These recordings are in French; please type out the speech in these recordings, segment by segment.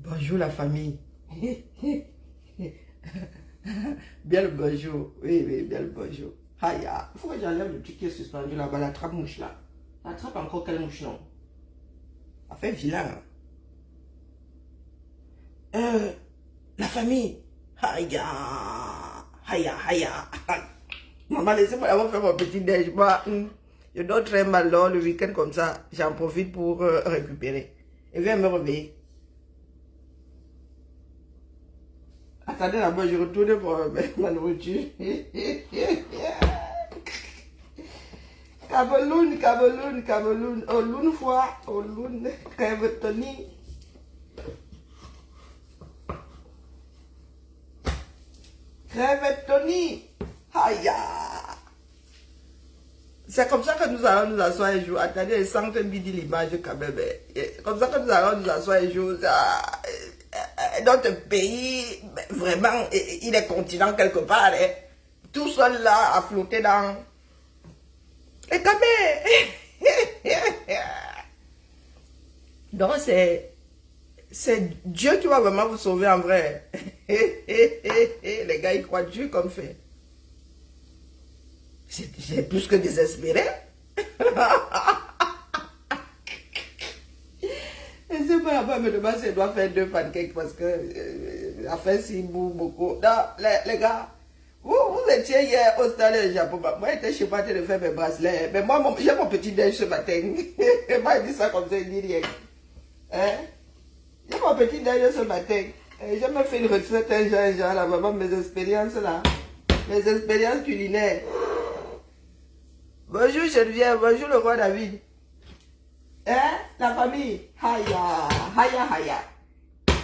Bonjour la famille. Bien le bonjour. Oui, oui, bien le bonjour. Aïe, il faut que j'enlève le truc qui est suspendu là-bas, la trappe mouche là. La trappe encore quelle mouche non? Ça fait vilain. La famille. Aïe, aïe, aïe. Maman, laissez-moi avoir fait mon petit déj. Moi, je dors très mal là, le week-end comme ça. J'en profite pour récupérer. Et viens me réveiller. Attendez là-bas, je retourne pour ma nourriture. Cameroun, Cameroun, Cameroun. Oh, l'une fois, oh, l'une, crève Tony. Crève Tony. Aïe. C'est comme ça que nous allons nous asseoir un jour. Attendez, je sens que midi l'image quand même. Comme ça que nous allons nous asseoir un jour. Notre pays, vraiment, il est continent quelque part. Tout seul là, à flotter dans les cabets. Donc c'est Dieu qui va vraiment vous sauver en vrai. Les gars, ils croient Dieu comme fait. J'ai plus que désespéré. Et c'est pas là-bas, me demande si elle doit faire 2 pancakes parce que la fin s'y boue beaucoup. Non, les gars, vous étiez hier au stade du Japon. Moi, j'étais chez moi de faire mes bracelets. Mais moi, j'ai mon petit déj ce matin. Et moi, il dit ça comme ça, il dit rien. Hein? J'ai mon petit déj ce matin. J'ai même fait une recette un jour là, vraiment mes expériences là. Mes expériences culinaires. Bonjour Geneviève, bonjour le roi David. Hein? La famille? Haya, haya, haya.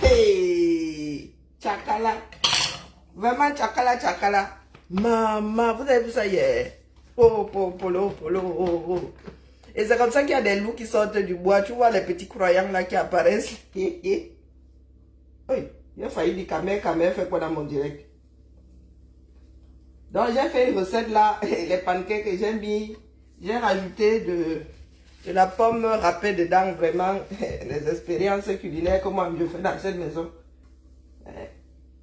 Hey! Chakala. Vraiment chakala, chakala. Maman, vous avez vu ça hier? Oh, polo, polo, oh, oh. Et c'est comme ça qu'il y a des loups qui sortent du bois. Tu vois les petits croyants là qui apparaissent. Oui, il a failli dire Kamer fait quoi dans mon direct? Donc j'ai fait une recette là, les pancakes que j'ai mis, j'ai rajouté de la pomme râpée dedans, vraiment, les expériences culinaires que moi je fais dans cette maison.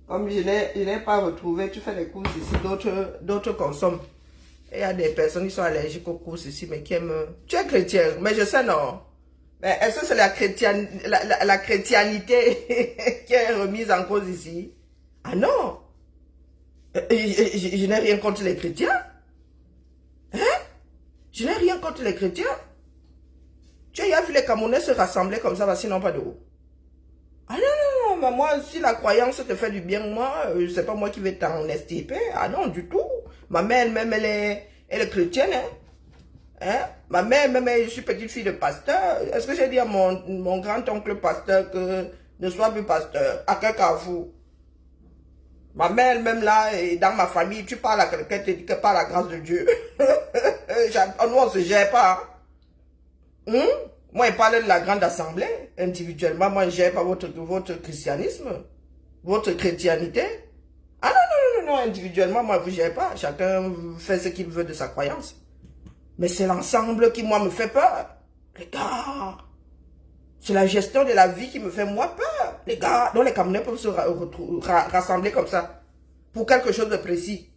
Comme je n'ai pas retrouvé, tu fais les courses ici, d'autres consomment. Et il y a des personnes qui sont allergiques aux courses ici, mais qui aiment... Tu es chrétien, mais je sais non. Mais est-ce que c'est la chrétianité qui est remise en cause ici? Ah non! Je n'ai rien contre les chrétiens. Hein? Je n'ai rien contre les chrétiens. Tu as vu les Camerounais se rassembler comme ça parce qu'ils n'ont pas de haut. Ah non, non, mais moi, si la croyance te fait du bien, moi, c'est pas moi qui vais t'en extirper. Ah non, du tout. Ma mère elle-même, elle est chrétienne. Hein? Ma mère, même, je suis petite fille de pasteur. Est-ce que j'ai dit à mon grand-oncle pasteur que ne sois plus pasteur? À quel carrefour? Ma mère elle-même là, et dans ma famille, tu parles à quelqu'un, te dit que par la grâce de Dieu. Nous, on ne se gère pas. Moi, il parle de la grande assemblée. Individuellement, moi, je ne gère pas votre christianisme, votre chrétianité. Ah non, non, non, non, individuellement, moi, vous ne gérez pas. Chacun fait ce qu'il veut de sa croyance. Mais c'est l'ensemble qui, moi, me fait peur. Les gars, c'est la gestion de la vie qui me fait, moi, peur. Les gars, donc les Camerounais peuvent se rassembler comme ça. Pour quelque chose de précis.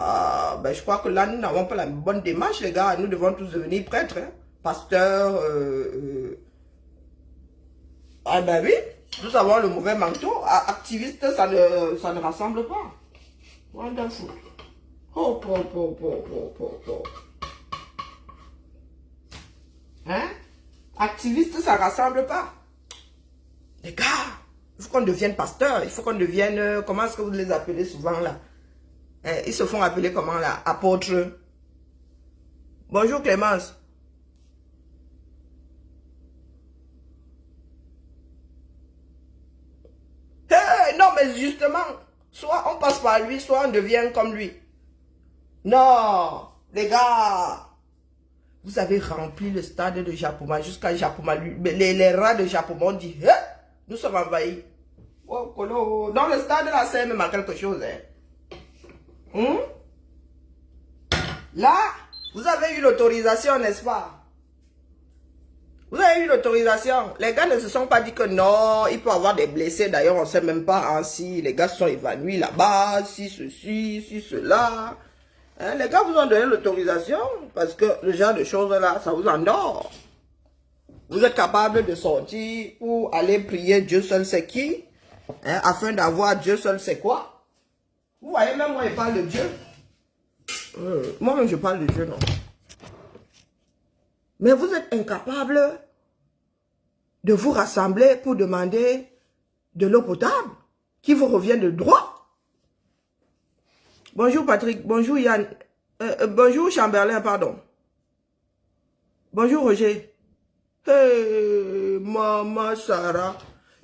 Ah, ben, je crois que là, nous n'avons pas la bonne démarche, les gars. Nous devons tous devenir prêtres, hein. Pasteurs. Ah ben oui, nous avons le mauvais manteau. Activistes, ça ne rassemble pas. Wonderful. Oh, Hein? Activistes, ça ne rassemble pas. Les gars, il faut qu'on devienne pasteur. Il faut qu'on devienne... comment est-ce que vous les appelez souvent là? Ils se font appeler comment là? Apôtres. Bonjour Clémence. Hey, non mais justement, soit on passe par lui, soit on devient comme lui. Non, les gars, vous avez rempli le stade de Japoma jusqu'à Japoma. Les rats de Japoma ont dit, hey, nous sommes envahis. Oh, dans le stade là, c'est même à quelque chose. Hein? Là, vous avez eu l'autorisation, n'est-ce pas? Vous avez eu l'autorisation. Les gars ne se sont pas dit que non, il peut y avoir des blessés. D'ailleurs, on ne sait même pas hein, si les gars sont évanouis là-bas, si ceci, si cela. Hein, les gars vous ont donné l'autorisation parce que le genre de choses-là, ça vous endort. Vous êtes capable de sortir pour aller prier Dieu seul sait qui, hein, afin d'avoir Dieu seul sait quoi. Vous voyez, même moi, je parle de Dieu. Moi-même, je parle de Dieu, non. Mais vous êtes incapable de vous rassembler pour demander de l'eau potable qui vous revient de droit. Bonjour Patrick, bonjour Yann, bonjour Chamberlain, pardon. Bonjour Roger. Hey, maman Sarah.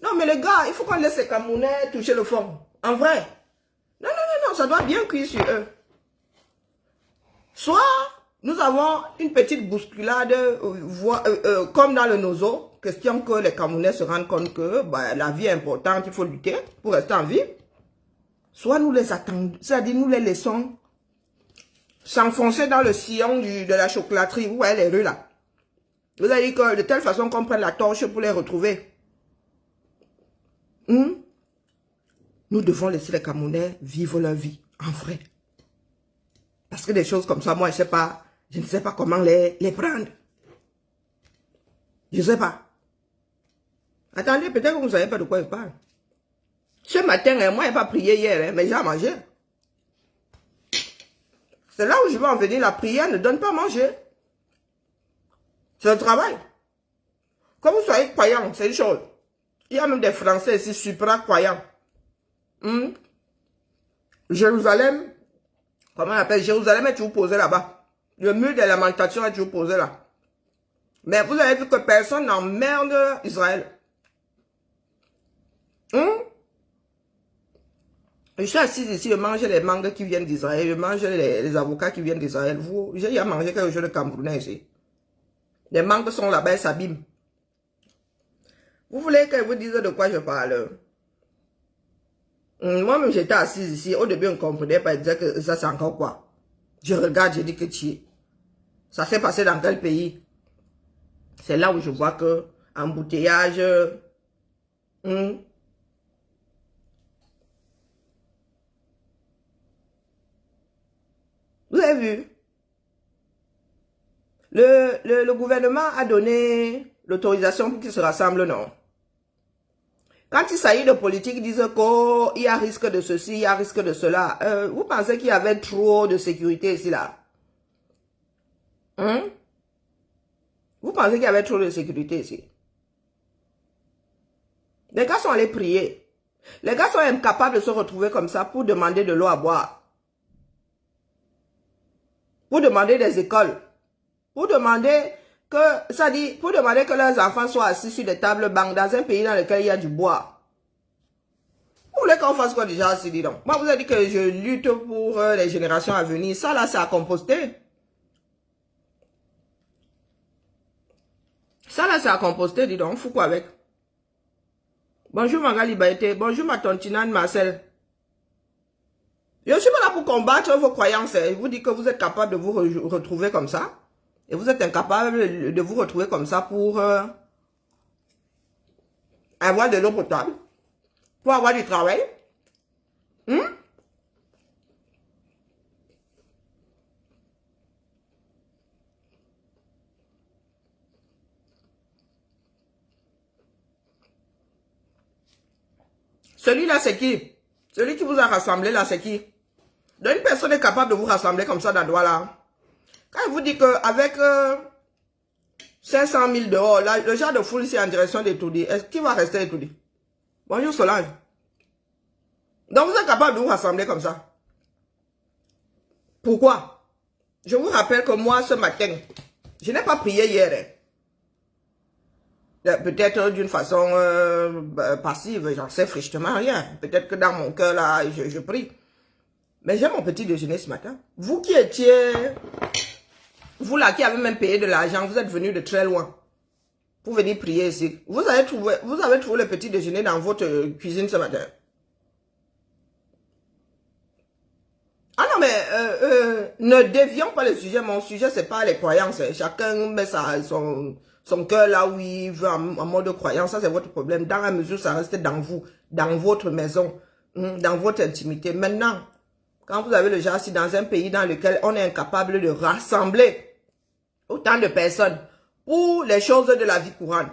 Non mais les gars, il faut qu'on laisse les Camerounais toucher le fond. En vrai. Non, non, non, non, ça doit bien cuire sur eux. Soit nous avons une petite bousculade, comme dans le Nozo, question que les Camerounais se rendent compte que bah, la vie est importante, il faut lutter pour rester en vie. Soit nous les attendons, c'est-à-dire nous les laissons s'enfoncer dans le sillon de la chocolaterie, vous voyez les rues là. Vous avez dit que de telle façon qu'on prenne la torche pour les retrouver. Nous devons laisser les Camerounais vivre leur vie, en vrai. Parce que des choses comme ça, moi, je ne sais pas comment les prendre. Je ne sais pas. Attendez, peut-être que vous ne savez pas de quoi je parle. Ce matin, moi, je n'ai pas prié hier, mais j'ai à manger. C'est là où je veux en venir. La prière ne donne pas à manger. C'est le travail. Comme vous soyez croyant, c'est une chose. Il y a même des Français ici, supra croyants. Jérusalem, comment on appelle? Jérusalem est toujours posé là-bas. Le mur des lamentations est toujours posé là. Mais vous avez vu que personne n'emmerde Israël. Je suis assise ici, je mange les mangues qui viennent d'Israël, je mange les avocats qui viennent d'Israël. J'ai mangé quelque chose de camerounais ici. Les mangues sont là-bas, elles s'abîment. Vous voulez que je vous dise de quoi je parle? Moi-même, j'étais assise ici. Au début, on ne comprenait pas. Je disais que ça, c'est encore quoi? Je regarde, je dis que ça s'est passé dans quel pays? C'est là où je vois que embouteillage. Vous avez vu? Le gouvernement a donné l'autorisation pour qu'ils se rassemblent, non? Quand il s'agit de politique, ils disent qu'il y a risque de ceci, il y a risque de cela. Vous pensez qu'il y avait trop de sécurité ici, là? Vous pensez qu'il y avait trop de sécurité ici? Les gars sont allés prier. Les gars sont incapables de se retrouver comme ça pour demander de l'eau à boire. Pour demander des écoles. Pour demander que leurs enfants soient assis sur des tables bancs dans un pays dans lequel il y a du bois. Vous voulez qu'on fasse quoi déjà, dit donc? Moi, vous avez dit que je lutte pour les générations à venir. Ça, là, c'est à composter. Ça, là, c'est à composter, dis donc. Fous quoi avec? Bonjour, Magali Baïté. Bonjour, ma tontinane Marcel. Je suis pas là pour combattre vos croyances. Je vous dis que vous êtes capable de vous retrouver comme ça. Et vous êtes incapable de vous retrouver comme ça pour avoir de l'eau potable. Pour avoir du travail. Celui-là, c'est qui? Celui qui vous a rassemblé là, c'est qui? Donc, une personne est capable de vous rassembler comme ça dans le doigt là. Quand je vous dis qu'avec 500 000 dehors, là, le genre de foule ici en direction d'Etoudi, est-ce qu'il va rester Etoudi? Bonjour Solange. Donc vous êtes capable de vous rassembler comme ça. Pourquoi? Je vous rappelle que moi ce matin, je n'ai pas prié hier. Peut-être d'une façon passive, j'en sais frichement rien. Peut-être que dans mon cœur là, je prie. Mais j'ai mon petit déjeuner ce matin. Vous qui étiez... Vous là qui avez même payé de l'argent, vous êtes venu de très loin pour venir prier ici. Vous avez trouvé le petit déjeuner dans votre cuisine ce matin. Ah mais ne dévions pas le sujet. Mon sujet, c'est pas les croyances. Chacun met son cœur là où il veut en mode croyance. Ça, c'est votre problème. Dans la mesure, ça reste dans vous, dans votre maison, dans votre intimité. Maintenant, quand vous avez le genre, si dans un pays dans lequel on est incapable de rassembler autant de personnes pour les choses de la vie courante.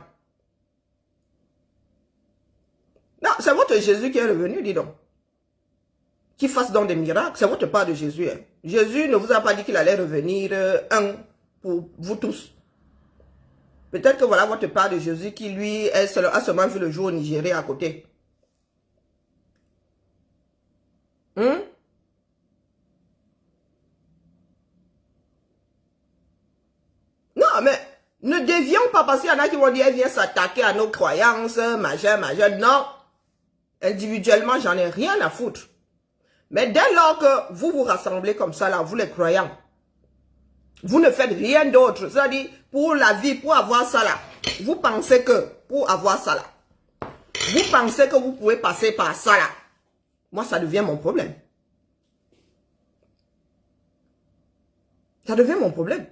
Non, c'est votre Jésus qui est revenu, dis donc. Qui fasse donc des miracles, c'est votre part de Jésus. Hein. Jésus ne vous a pas dit qu'il allait revenir pour vous tous. Peut-être que voilà votre part de Jésus qui lui a seulement vu le jour au Nigeria à côté. Non, mais ne dévions pas parce qu'il y en a qui vont dire elle vient s'attaquer à nos croyances, machin. Non, individuellement, j'en ai rien à foutre. Mais dès lors que vous vous rassemblez comme ça, là, vous les croyants, vous ne faites rien d'autre. C'est-à-dire, pour la vie, pour avoir ça là, vous pensez que, pour avoir ça là, vous pensez que vous pouvez passer par ça là. Moi, ça devient mon problème. Ça devient mon problème.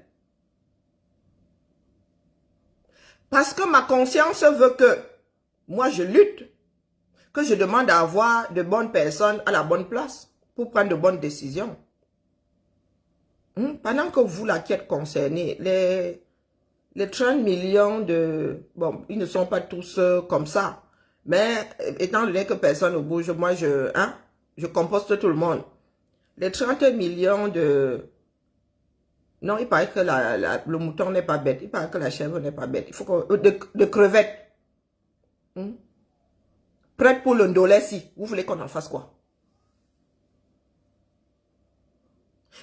Parce que ma conscience veut que, moi, je lutte, que je demande à avoir de bonnes personnes à la bonne place pour prendre de bonnes décisions. Pendant que vous, là, qui êtes concernés, les 30 millions de... Bon, ils ne sont pas tous comme ça. Mais étant donné que personne ne bouge, moi, je composte tout le monde. Les 30 millions de... Non, il paraît que le mouton n'est pas bête. Il paraît que la chèvre n'est pas bête. Il faut que... De crevettes. Prête pour le ndolesi. Vous voulez qu'on en fasse quoi?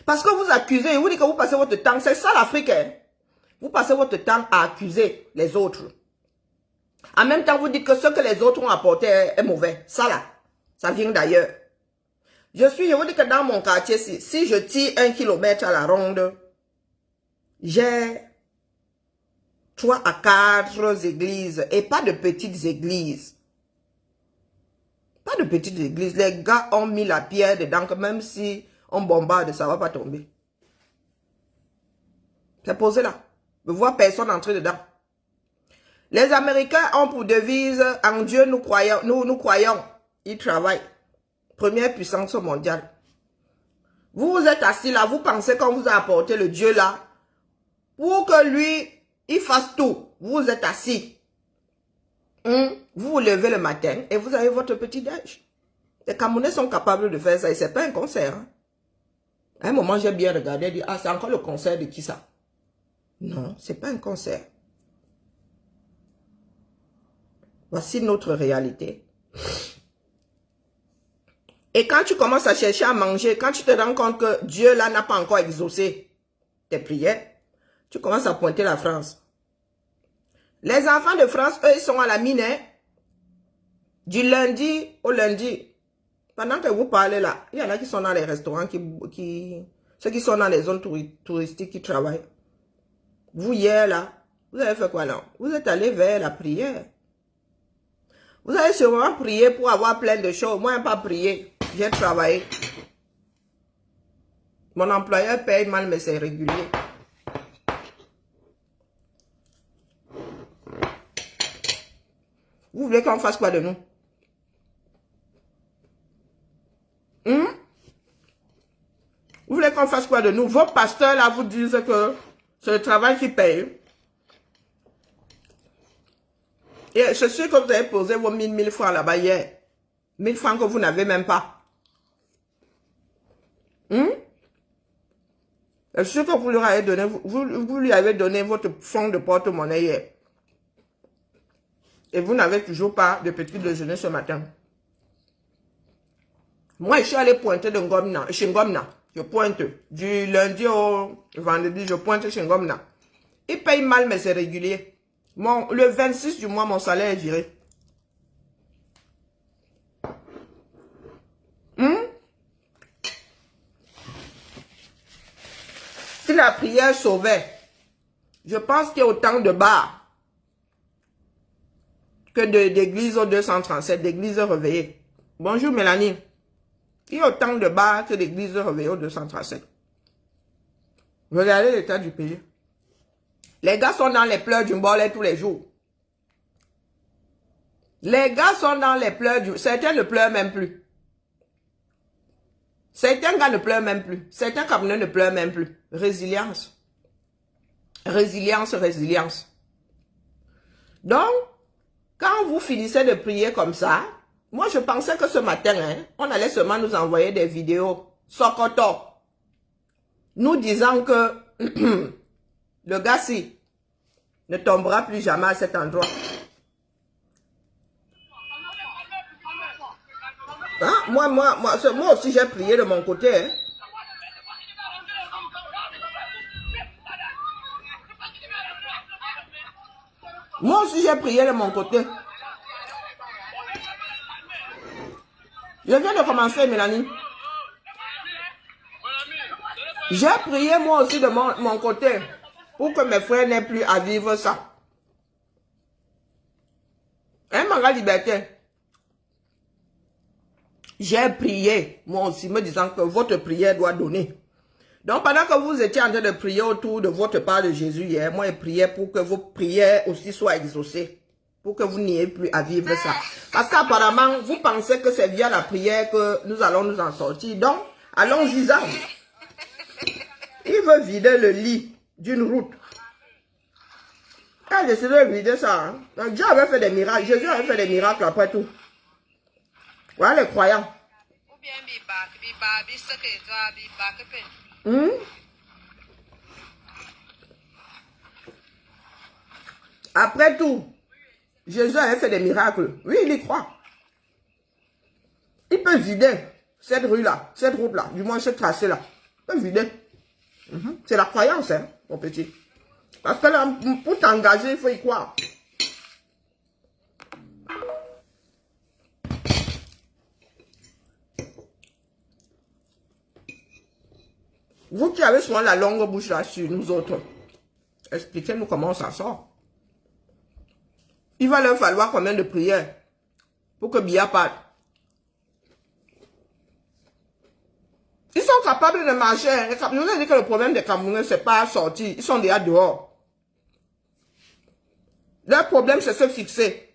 Parce que vous accusez, vous dites que vous passez votre temps, c'est ça l'Afrique. Hein? Vous passez votre temps à accuser les autres. En même temps, vous dites que ce que les autres ont apporté est mauvais. Ça là, ça vient d'ailleurs. Je vous dis que dans mon quartier, si je tire 1 kilomètre à la ronde, j'ai 3 à 4 églises et pas de petites églises. Pas de petites églises. Les gars ont mis la pierre dedans que même si on bombarde, ça ne va pas tomber. C'est posé là. Je vois personne entrer dedans. Les Américains ont pour devise, en Dieu nous croyons. Ils travaillent. Première puissance mondiale. Vous vous êtes assis là, vous pensez qu'on vous a apporté le Dieu là, pour que lui, il fasse tout. Vous êtes assis. Vous vous levez le matin et vous avez votre petit déj. Les Camerounais sont capables de faire ça et c'est pas un concert. Hein. À un moment, j'ai bien regardé et dit, ah, c'est encore le concert de qui ça? Non, c'est pas un concert. Voici notre réalité. Et quand tu commences à chercher à manger, quand tu te rends compte que Dieu là n'a pas encore exaucé tes prières, tu commences à pointer la France. Les enfants de France, eux, ils sont à la mine, hein, du lundi au lundi. Pendant que vous parlez là, il y en a qui sont dans les restaurants, ceux qui sont dans les zones touristiques qui travaillent. Vous, hier là, vous avez fait quoi là? Vous êtes allé vers la prière. Vous avez sûrement prié pour avoir plein de choses. Moi, je n'ai pas prié. J'ai travaillé. Mon employeur paye mal, mais c'est régulier. Vous voulez qu'on fasse quoi de nous? Vous voulez qu'on fasse quoi de nous? Vos pasteurs là vous disent que c'est le travail qui paye. Et je suis sûr que vous avez posé vos 1000 francs là-bas hier. 1000 francs que vous n'avez même pas. Je suis sûr que vous lui avez donné, vous lui avez donné votre fonds de porte-monnaie hier. Et vous n'avez toujours pas de petit déjeuner ce matin. Moi, je suis allé pointer de Ngomna, chez Ngomna. Je pointe. Du lundi au vendredi, je pointe chez Ngomna. Il paye mal, mais c'est régulier. Le 26 du mois, mon salaire est viré. Si la prière sauvait, je pense qu'il y a autant de bars que d'églises au 237, d'églises réveillées. Bonjour Mélanie. Il y a autant de bars que l'église Réveillon 237. Regardez l'état du pays. Les gars sont dans les pleurs du Mbolé tous les jours. Les gars sont dans les pleurs du... Certains ne pleurent même plus. Certains gars ne pleurent même plus. Certains Camerounais ne pleurent même plus. Résilience. Résilience, résilience. Donc, quand vous finissez de prier comme ça, moi je pensais que ce matin, on allait seulement nous envoyer des vidéos Sokoto, nous disant que le gars-ci ne tombera plus jamais à cet endroit. Hein? Moi aussi j'ai prié de mon côté. Hein. Moi aussi j'ai prié de mon côté. Je viens de commencer, Mélanie. J'ai prié moi aussi de mon côté pour que mes frères n'aient plus à vivre ça. Hein, ma liberté? J'ai prié, moi aussi, me disant que votre prière doit donner. Donc, pendant que vous étiez en train de prier autour de votre part de Jésus hier, moi, je priais pour que vos prières aussi soient exaucées. Pour que vous n'ayez plus à vivre ça. Parce qu'apparemment, vous pensez que c'est via la prière que nous allons nous en sortir. Donc, allons-y, ça. Il veut vider le lit d'une route. Il a décidé de vider ça. Hein. Donc, Dieu avait fait des miracles. Jésus avait fait des miracles après tout. Voilà les croyants. Après tout, Jésus avait fait des miracles. Oui, il y croit. Il peut vider cette rue-là, cette route-là, du moins ce tracé-là. Il peut vider. C'est la croyance, hein, mon petit. Parce que là, pour t'engager, il faut y croire. Vous qui avez souvent la longue bouche là sur nous autres, expliquez-nous comment on s'en sort. Il va leur falloir combien de prières pour que Biya parte. Ils sont capables de marcher. Nous avons dit que le problème des Camerounais, c'est pas sortir. Ils sont déjà dehors. Leur problème, c'est se fixer.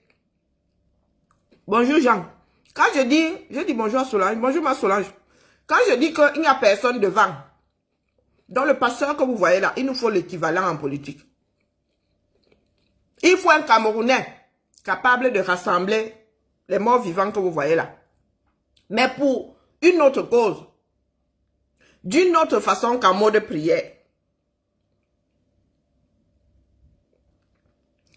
Bonjour Jean. Quand je dis bonjour à Solange, bonjour ma Solange. Quand je dis qu'il n'y a personne devant, dans le pasteur que vous voyez là, il nous faut l'équivalent en politique. Il faut un Camerounais capable de rassembler les morts vivants que vous voyez là. Mais pour une autre cause, d'une autre façon qu'en mode prière.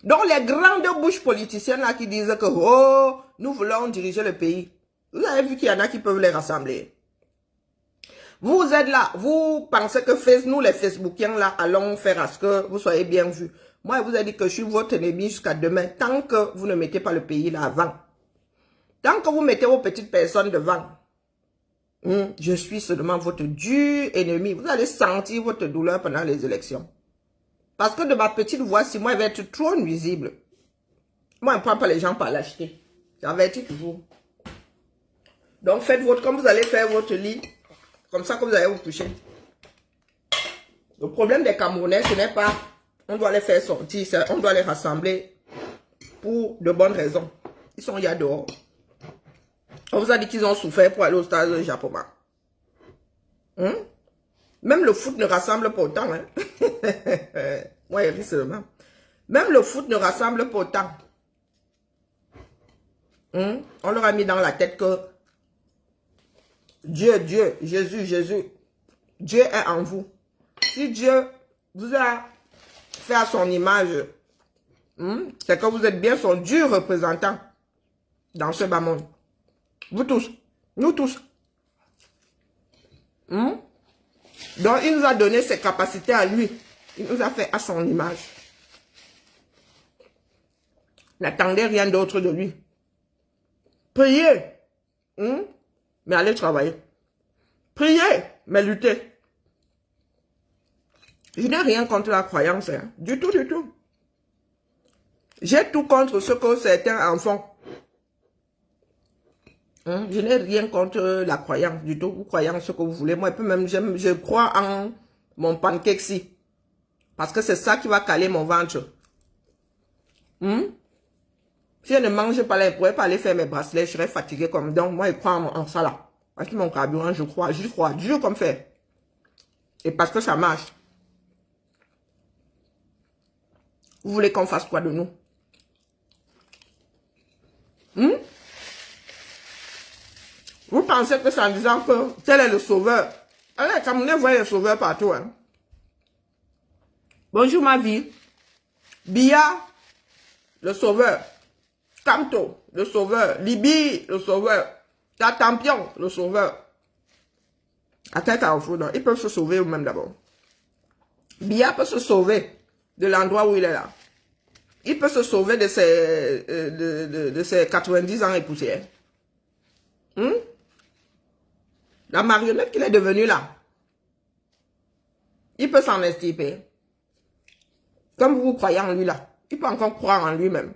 Donc les grandes bouches politiciennes là qui disent que oh, nous voulons diriger le pays. Vous avez vu qu'il y en a qui peuvent les rassembler. Vous êtes là, vous pensez que nous les Facebookiens là allons faire à ce que vous soyez bien vus. Moi, je vous ai dit que je suis votre ennemi jusqu'à demain, tant que vous ne mettez pas le pays là avant. Tant que vous mettez vos petites personnes devant, je suis seulement votre dur ennemi. Vous allez sentir votre douleur pendant les élections. Parce que de ma petite voix, si moi, elle va être trop nuisible. Moi, je ne prends pas les gens par lâcheté. J'avertis toujours. Donc, faites comme vous allez faire votre lit. Comme ça que vous allez vous coucher. Le problème des Camerounais, ce n'est pas on doit les faire sortir, on doit les rassembler pour de bonnes raisons. Ils sont là dehors. On vous a dit qu'ils ont souffert pour aller au stade de Japoma. Même le foot ne rassemble pas autant. Hein? Moi, il rit seulement. Même le foot ne rassemble pas autant. On leur a mis dans la tête que Dieu, Jésus, Dieu est en vous. Si Dieu vous a fait à son image, c'est que vous êtes bien son Dieu représentant dans ce bas monde. Vous tous, nous tous. Donc, il nous a donné ses capacités à lui. Il nous a fait à son image. N'attendez rien d'autre de lui. Priez. Mais allez travailler. Priez, mais luttez. Je n'ai rien contre la croyance. Hein. Du tout, du tout. J'ai tout contre ce que certains en font. Hein? Je n'ai rien contre la croyance du tout. Vous croyez en ce que vous voulez. Moi, même, je crois en mon pancake-ci. Parce que c'est ça qui va caler mon ventre. Si je ne mange pas là, je ne pourrais pas aller faire mes bracelets. Je serais fatiguée comme... Donc, moi, je crois en ça là. Parce que mon carburant, je crois. J'y crois. Dur comme fait. Et parce que ça marche. Vous voulez qu'on fasse quoi de nous? Vous pensez que c'est en disant que tel est le sauveur. Allez, Camerounais voient le sauveur partout. Hein. Bonjour ma vie. Bia, le sauveur. Kamto, le sauveur. Libye, le sauveur. Tatampion, le sauveur. À quel carrefour, non? Ils peuvent se sauver eux-mêmes d'abord. Bia peut se sauver de l'endroit où il est là. Il peut se sauver de ses 90 ans et poussière. La marionnette qu'il est devenu là. Il peut s'en extirper. Comme vous croyez en lui là. Il peut encore croire en lui-même.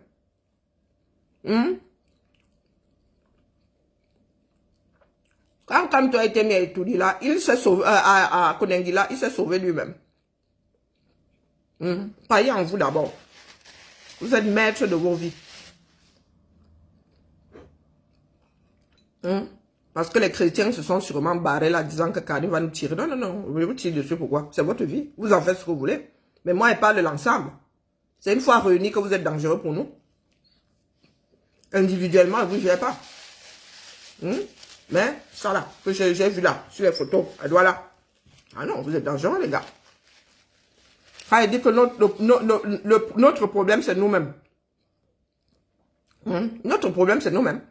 Quand tu as été mis à Etoudi là, il s'est sauvé, à Konengi là, il s'est sauvé lui-même. Croyez en vous d'abord. Vous êtes maître de vos vies. Parce que les chrétiens se sont sûrement barrés là, disant que Kadi va nous tirer. Non, non, non, vous vous tirez dessus, pourquoi? C'est votre vie. Vous en faites ce que vous voulez. Mais moi, je parle de l'ensemble. C'est une fois réunis que vous êtes dangereux pour nous. Individuellement, vous ne gérez pas. Mais ça là, que j'ai vu là, sur les photos, elle doit là. Ah non, vous êtes dangereux, les gars. Ça dit que notre problème, c'est nous-mêmes. Notre problème, c'est nous-mêmes.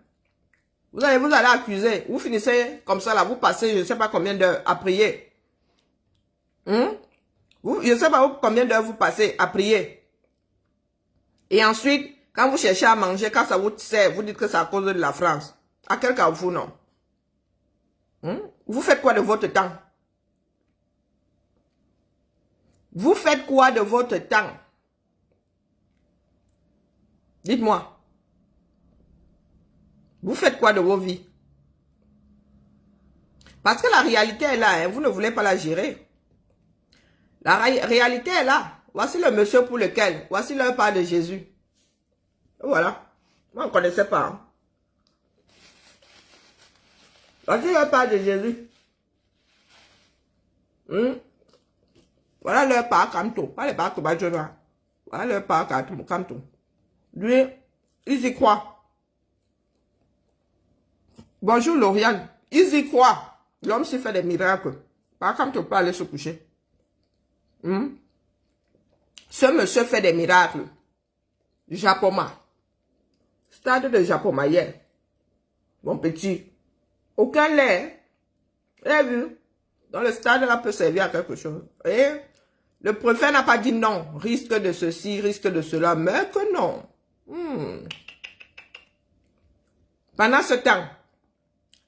Vous allez accuser. Vous finissez comme ça là, vous passez je ne sais pas combien d'heures à prier. Je ne sais pas combien d'heures vous passez à prier. Et ensuite, quand vous cherchez à manger, quand ça vous sert, vous dites que c'est à cause de la France. À quel carrefour, non? Vous faites quoi de votre temps? Vous faites quoi de votre temps? Dites-moi. Vous faites quoi de vos vies? Parce que la réalité est là, hein, vous ne voulez pas la gérer. La réalité est là. Voici le monsieur pour lequel, voici le pas de Jésus. Et voilà. Moi, on ne connaissait pas. Hein. Voici le pas de Jésus. Voilà leur pas Kamto. Pas le pas Kobadjona. Voilà leur pas Kamto. Lui, ils y croient. Bonjour Lauriane. Ils y croient. L'homme s'y fait des miracles. Pas comme tu peux aller se coucher. Ce monsieur fait des miracles. Japoma. Stade de Japoma hier. Mon petit. Aucun lait. Vous avez vu? Dans le stade là peut servir à quelque chose. Et le préfet n'a pas dit non. Risque de ceci, risque de cela. Mais que non. Pendant ce temps,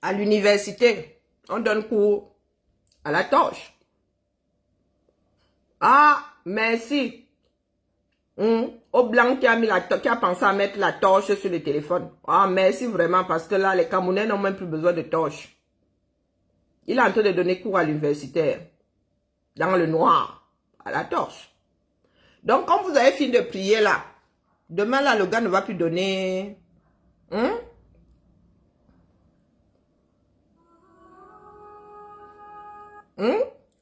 à l'université, on donne cours à la torche. Ah, merci. Au blanc qui a pensé à mettre la torche sur le téléphone. Ah, merci vraiment parce que là, les Camerounais n'ont même plus besoin de torche. Il est en train de donner cours à l'universitaire. Dans le noir, à la torche. Donc, quand vous avez fini de prier là, demain là, le gars ne va plus donner...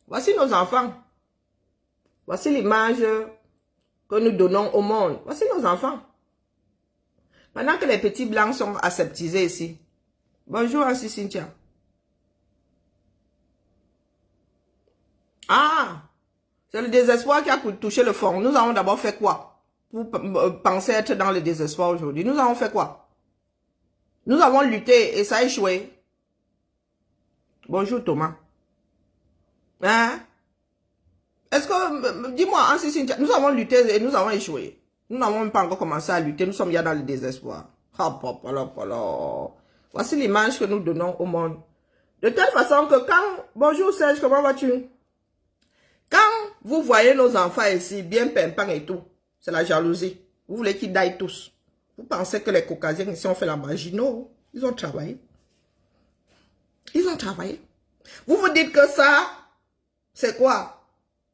Voici nos enfants. Voici l'image que nous donnons au monde. Voici nos enfants. Pendant que les petits blancs sont aseptisés ici. Bonjour, Ansi Cynthia. Ah, c'est le désespoir qui a touché le fond. Nous avons d'abord fait quoi? Pour penser être dans le désespoir aujourd'hui. Nous avons fait quoi? Nous avons lutté et ça a échoué. Bonjour, Thomas. Hein? Est-ce que, dis-moi, nous avons lutté et nous avons échoué. Nous n'avons même pas encore commencé à lutter, nous sommes déjà dans le désespoir. Voici l'image que nous donnons au monde. De telle façon que quand, bonjour Serge, comment vas-tu? Quand vous voyez nos enfants ici, bien pimpants et tout, c'est la jalousie. Vous voulez qu'ils daillent tous. Vous pensez que les Caucasiens ici ont fait la magie? Non, ils ont travaillé. Ils ont travaillé. Vous vous dites que ça, c'est quoi?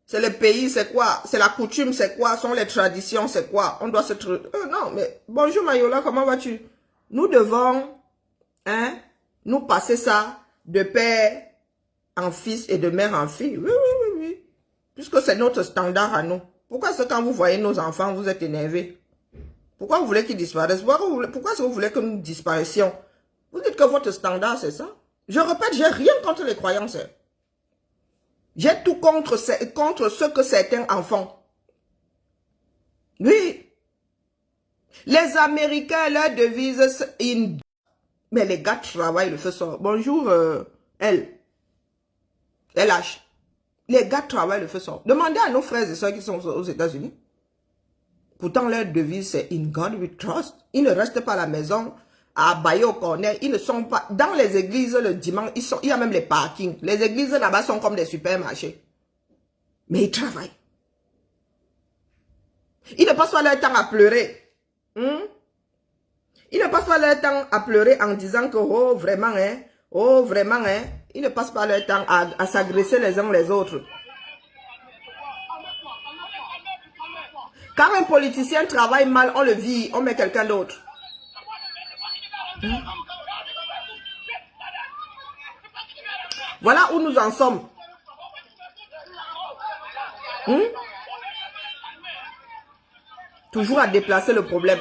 C'est le pays, c'est quoi? C'est la coutume, c'est quoi? Sont les traditions, c'est quoi? On doit se... non, mais bonjour Mayola, comment vas-tu? Nous devons, nous passer ça de père en fils et de mère en fille. Oui, oui, oui, oui. Puisque c'est notre standard à nous. Pourquoi est-ce que quand vous voyez nos enfants, vous êtes énervés? Pourquoi vous voulez qu'ils disparaissent? Pourquoi est-ce que vous voulez que nous disparaissions? Vous dites que votre standard, c'est ça? Je répète, j'ai rien contre les croyances. J'ai tout contre ce que certains en font. Oui. Les Américains, leur devise, mais les gars travaillent le feu sort. Bonjour, LH. Les gars travaillent le feu sort. Demandez à nos frères et soeurs qui sont aux États-Unis. Pourtant, leur devise, c'est In God we trust. Ils ne restent pas à la maison à bailler au corner. Ils ne sont pas... Dans les églises, le dimanche, il y a même les parkings. Les églises là-bas sont comme des supermarchés. Mais ils travaillent. Ils ne passent pas leur temps à pleurer. Ils ne passent pas leur temps à pleurer en disant que, oh, vraiment, Ils ne passent pas leur temps à s'agresser les uns les autres. Quand un politicien travaille mal, on le vit, on met quelqu'un d'autre. Voilà où nous en sommes. Toujours à déplacer le problème.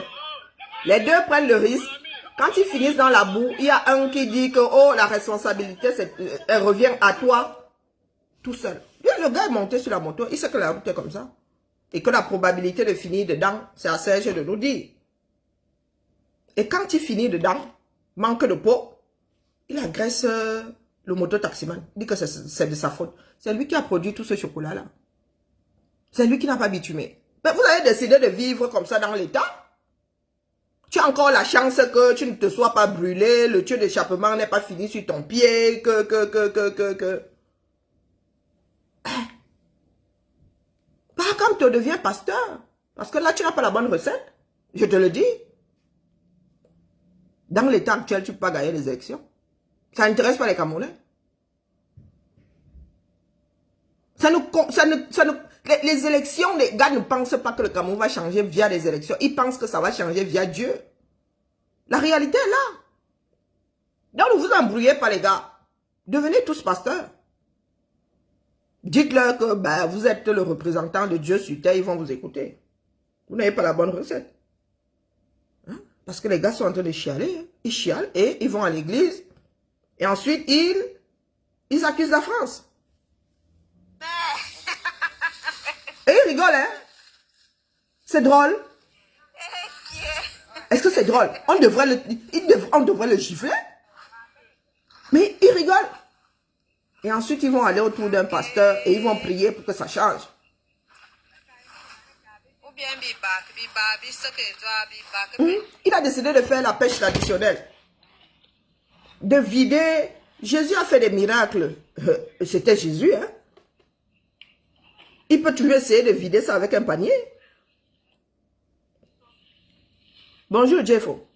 Les deux prennent le risque. Quand ils finissent dans la boue, il y a un qui dit que oh, la responsabilité, elle revient à toi tout seul. Et le gars est monté sur la moto, il sait que la route est comme ça. Et que la probabilité de finir dedans, c'est à Serge de nous dire. Et quand il finit dedans, manque de peau, il agresse le moto-taximan. Il dit que c'est de sa faute. C'est lui qui a produit tout ce chocolat-là. C'est lui qui n'a pas bitumé. Mais vous avez décidé de vivre comme ça dans l'État. Tu as encore la chance que tu ne te sois pas brûlé, le tuyau d'échappement n'est pas fini sur ton pied, Pas quand tu deviens pasteur. Parce que là, tu n'as pas la bonne recette. Je te le dis. Dans l'état actuel, tu ne peux pas gagner les élections. Ça n'intéresse pas les Camerounais. Les élections, les gars ne pensent pas que le Cameroun va changer via les élections. Ils pensent que ça va changer via Dieu. La réalité est là. Donc, ne vous embrouillez pas, les gars. Devenez tous pasteurs. Dites-leur que ben, vous êtes le représentant de Dieu sur terre, ils vont vous écouter. Vous n'avez pas la bonne recette. Hein? Parce que les gars sont en train de chialer. Hein? Ils chialent et ils vont à l'église. Et ensuite, ils accusent la France. Et ils rigolent, hein? C'est drôle. Est-ce que c'est drôle? On devrait le gifler. Mais ils rigolent. Et ensuite, ils vont aller autour d'un pasteur et ils vont prier pour que ça change. Il a décidé de faire la pêche traditionnelle. De vider. Jésus a fait des miracles. C'était Jésus, hein? Il peut toujours essayer de vider ça avec un panier. Bonjour, Jeffo.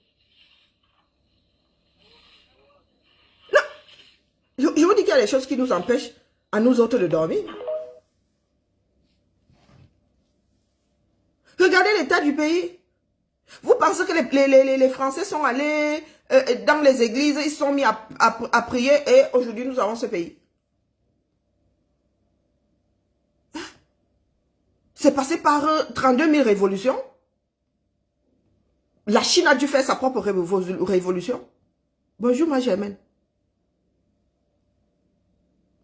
Non. Je vous dis qu'il y a des choses qui nous empêchent à nous autres de dormir. Regardez l'état du pays. Vous pensez que les Français sont allés dans les églises, ils sont mis à prier et aujourd'hui nous avons ce pays. C'est passé par 32 000 révolutions. La Chine a dû faire sa propre révolution. Bonjour, ma Germaine.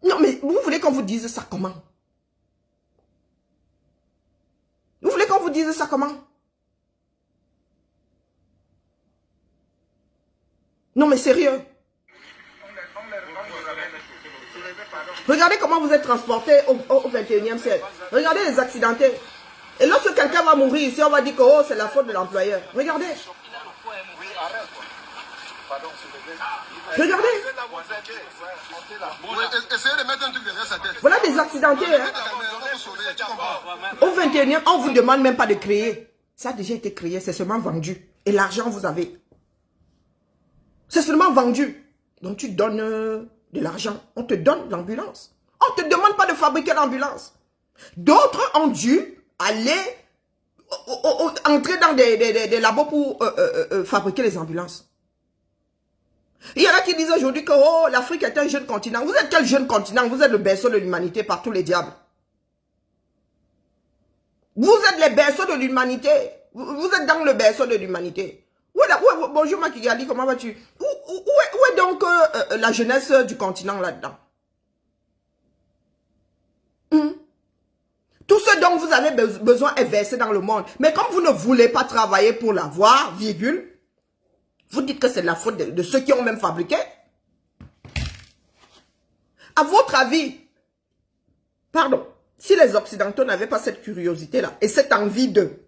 Non, mais vous voulez qu'on vous dise ça comment? Vous voulez qu'on vous dise ça comment? Non, mais sérieux. Regardez comment vous êtes transportés au 21e siècle. Regardez les accidentés. Et lorsque quelqu'un va mourir ici, on va dire que oh, c'est la faute de l'employeur. Regardez. Regardez. Voilà des accidentés. Hein? Au 21e, on ne vous demande même pas de créer. Ça a déjà été créé, c'est seulement vendu. Et l'argent, vous avez. C'est seulement vendu. Donc tu donnes de l'argent. On te donne l'ambulance. On ne te demande pas de fabriquer l'ambulance. D'autres ont dû aller entrer dans des labos pour fabriquer les ambulances. Il y en a qui disent aujourd'hui que oh, l'Afrique est un jeune continent. Vous êtes quel jeune continent? Vous êtes le berceau de l'humanité par tous les diables. Vous êtes les berceaux de l'humanité. Vous êtes dans le berceau de l'humanité. Bonjour Makigali, comment vas-tu? Où est donc la jeunesse du continent là-dedans? Tout ce dont vous avez besoin est versé dans le monde. Mais comme vous ne voulez pas travailler pour l'avoir, virgule, vous dites que c'est la faute de ceux qui ont même fabriqué. À votre avis, pardon, si les Occidentaux n'avaient pas cette curiosité-là et cette envie d'eux,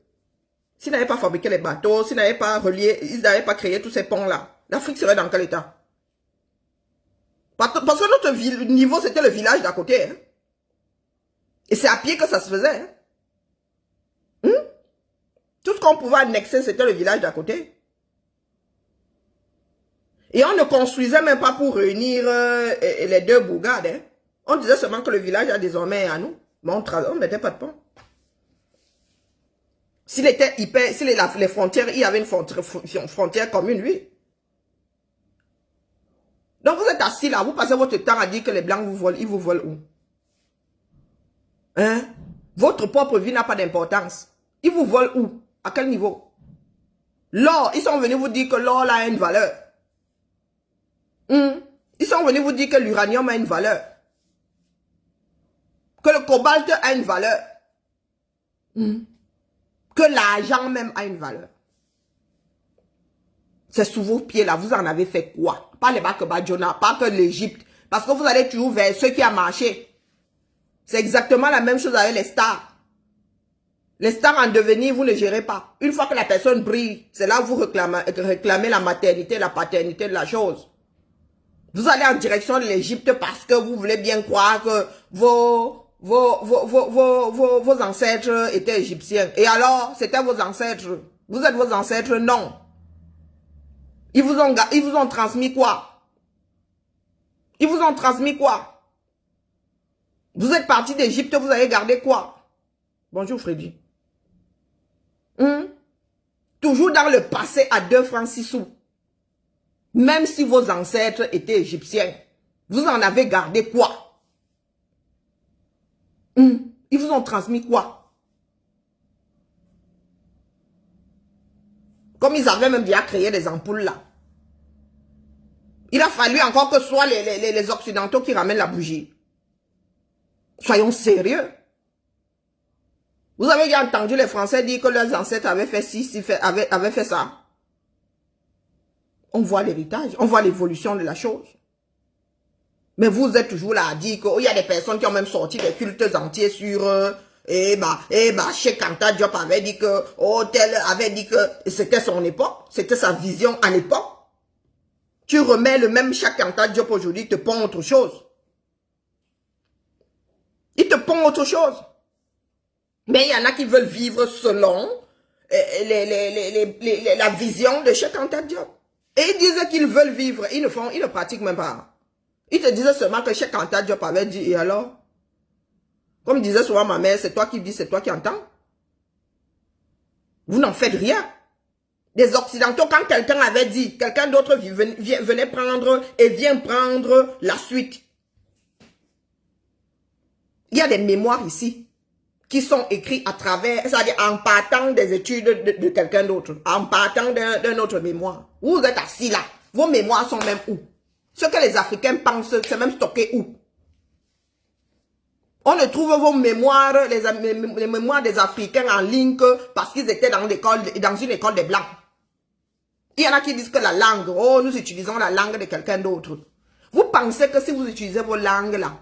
s'ils n'avaient pas fabriqué les bateaux, s'ils n'avaient pas relié, ils n'avaient pas créé tous ces ponts-là, l'Afrique serait dans quel état? Parce que notre niveau, c'était le village d'à côté. Hein? Et c'est à pied que ça se faisait. Hein? Tout ce qu'on pouvait annexer, c'était le village d'à côté. Et on ne construisait même pas pour réunir les deux bourgades. Hein. On disait seulement que le village a désormais à nous. Mais on ne mettait pas de pont. S'il était hyper, si les frontières, il y avait une frontière commune, oui. Donc vous êtes assis là, vous passez votre temps à dire que les Blancs vous volent, ils vous volent où? Hein? Votre propre vie n'a pas d'importance. Ils vous volent où? À quel niveau? L'or, ils sont venus vous dire que l'or a une valeur. Ils sont venus vous dire que l'uranium a une valeur. Que le cobalt a une valeur. Que l'argent même a une valeur. C'est sous vos pieds là, vous en avez fait quoi? Pas les Bakebadjona, pas que l'Égypte. Parce que vous allez toujours vers ceux qui a marché. C'est exactement la même chose avec les stars. Les stars en devenir, vous ne gérez pas. Une fois que la personne brille, c'est là où vous réclamez la maternité, la paternité de la chose. Vous allez en direction de l'Égypte parce que vous voulez bien croire que vos ancêtres étaient égyptiens. Et alors, c'était vos ancêtres. Vous êtes vos ancêtres? Non. Ils vous ont transmis quoi? Ils vous ont transmis quoi? Vous êtes parti d'Égypte, vous avez gardé quoi? Bonjour Freddy. Toujours dans le passé à 2 francs 6 sous. Même si vos ancêtres étaient égyptiens, vous en avez gardé quoi? Ils vous ont transmis quoi? Comme ils avaient même déjà créé des ampoules là. Il a fallu encore que ce soit les Occidentaux qui ramènent la bougie. Soyons sérieux. Vous avez déjà entendu les Français dire que leurs ancêtres avaient fait ci, avaient fait ça. On voit l'héritage, on voit l'évolution de la chose. Mais vous êtes toujours là à dire qu'il y a des personnes qui ont même sorti des cultes entiers sur... Cheikh Anta Diop avait dit que... Oh, tel avait dit que c'était son époque, c'était sa vision à l'époque. Tu remets le même Cheikh Anta Diop aujourd'hui, il te pond autre chose. Il te pond autre chose. Mais il y en a qui veulent vivre selon la vision de Cheikh Anta Diop. Et ils disent qu'ils veulent vivre, ils ne pratiquent même pas. Ils te disaient seulement que Cheikh Anta Diop avait dit, et alors? Comme disait souvent ma mère, c'est toi qui dis, c'est toi qui entends. Vous n'en faites rien. Les Occidentaux, quand quelqu'un avait dit, quelqu'un d'autre venait prendre et vient prendre la suite. Il y a des mémoires ici qui sont écrits à travers, c'est-à-dire en partant des études de quelqu'un d'autre, en partant d'un autre mémoire. Vous êtes assis là, vos mémoires sont même où? Ce que les Africains pensent, c'est même stocké où? On ne trouve vos mémoires, les mémoires des Africains en ligne que parce qu'ils étaient dans une école des Blancs. Il y en a qui disent que la langue, oh, nous utilisons la langue de quelqu'un d'autre. Vous pensez que si vous utilisez vos langues là,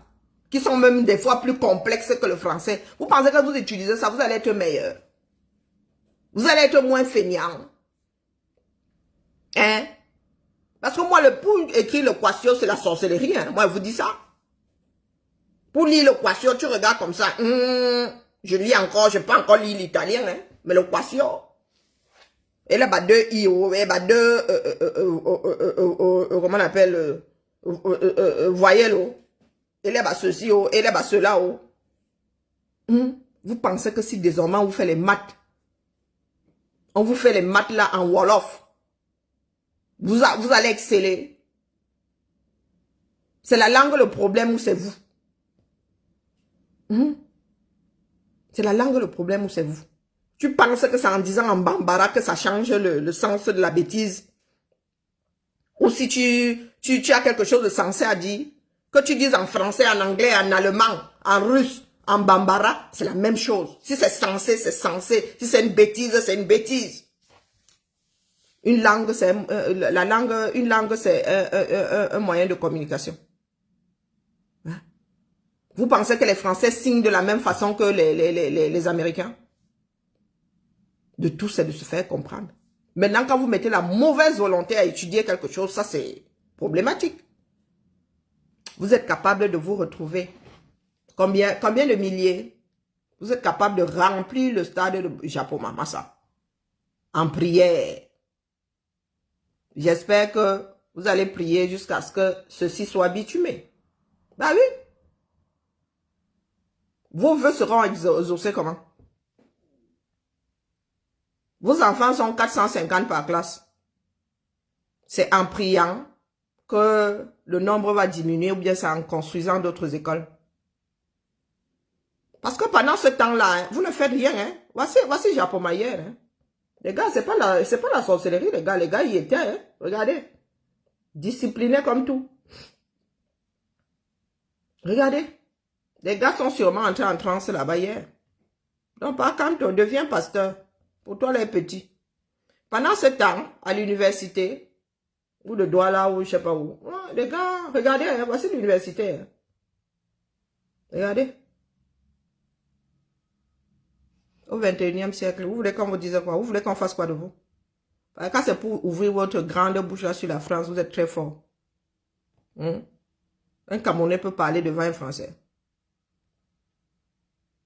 qui sont même des fois plus complexes que le français, vous pensez que vous utilisez ça, vous allez être meilleur. Vous allez être moins feignant. Hein? Parce que moi, pour écrire le quassio, c'est la sorcellerie. Hein? Moi, je vous dis ça. Pour lire le quassio, tu regardes comme ça. Je lis encore, je ne peux pas encore lire l'italien. Hein? Mais le quassio. Et là, bah, deux io, et bah, deux, comment on appelle, voyelle, oh. Élève à ceci, oh. Élève à cela, oh. Vous pensez que si désormais on vous fait les maths, on vous fait les maths là en Wolof, vous allez exceller. C'est la langue le problème ou c'est vous? C'est la langue le problème ou c'est vous? Tu penses que c'est en disant en bambara que ça change le sens de la bêtise? Ou si tu as quelque chose de sensé à dire, que tu dises en français, en anglais, en allemand, en russe, en bambara, c'est la même chose. Si c'est sensé, c'est sensé. Si c'est une bêtise, c'est une bêtise. Une langue, c'est un moyen de communication. Hein? Vous pensez que les Français signent de la même façon que les Américains? De tout, c'est de se faire comprendre. Maintenant, quand vous mettez la mauvaise volonté à étudier quelque chose, ça c'est problématique. Vous êtes capable de vous retrouver. Combien de milliers? Vous êtes capable de remplir le stade de Japon Massa en prière. J'espère que vous allez prier jusqu'à ce que ceci soit bitumé. Bah oui. Vos vœux seront exaucés comment? Vos enfants sont 450 par classe. C'est en priant que le nombre va diminuer ou bien c'est en construisant d'autres écoles. Parce que pendant ce temps-là, hein, vous ne faites rien. Hein. Voici Japon Mayer. Hein. Les gars, c'est pas la sorcellerie, les gars. Les gars, y étaient. Hein. Regardez. Disciplinés comme tout. Regardez. Les gars sont sûrement entrés en transe là-bas hier. Donc, par contre, on devient pasteur. Pour toi, les petits. Pendant ce temps, à l'université, ou de Douala, ou je sais pas où. Les gars, regardez, hein, voici l'université. Hein. Regardez. Au 21e siècle, vous voulez qu'on vous dise quoi? Vous voulez qu'on fasse quoi de vous? Quand c'est pour ouvrir votre grande bouche là sur la France, vous êtes très fort. Un Camerounais peut parler devant un Français.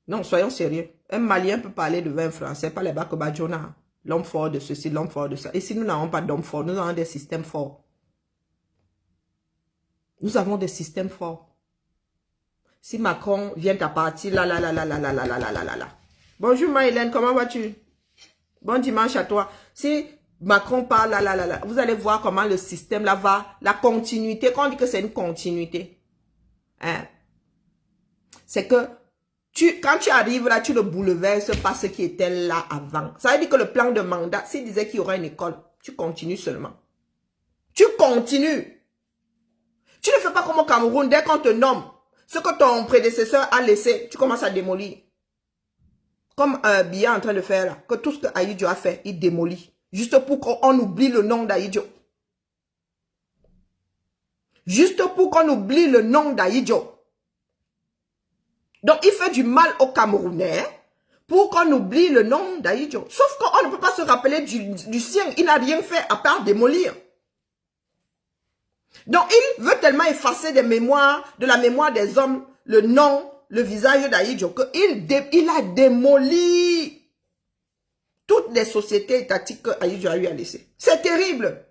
Non, soyons sérieux. Un Malien peut parler devant un Français, pas les Bakobadjona. L'homme fort de ceci, l'homme fort de ça. Et si nous n'avons pas d'homme fort, nous avons des systèmes forts. Nous avons des systèmes forts. Si Macron vient à partir, là. Bonjour Maïlène, comment vas-tu? Bon dimanche à toi. Si Macron parle, là, vous allez voir comment le système là va, la continuité, quand on dit que c'est une continuité, hein, c'est que quand tu arrives là, tu ne bouleverses pas ce qui était là avant. Ça veut dire que le plan de mandat, s'il disait qu'il y aura une école, tu continues seulement. Tu continues. Tu ne fais pas comme au Cameroun, dès qu'on te nomme, ce que ton prédécesseur a laissé, tu commences à démolir. Comme Biya est en train de faire là, que tout ce que Ahidjo a fait, il démolit. Juste pour qu'on oublie le nom d'Ahidjo. Juste pour qu'on oublie le nom d'Ahidjo. Donc, il fait du mal aux Camerounais pour qu'on oublie le nom d'Ahidjo. Sauf qu'on ne peut pas se rappeler du sien. Il n'a rien fait à part démolir. Donc, il veut tellement effacer de la mémoire des hommes, le nom, le visage d'Ahidjo, qu'il a démoli toutes les sociétés étatiques que Ahidjo a eu à laisser. C'est terrible.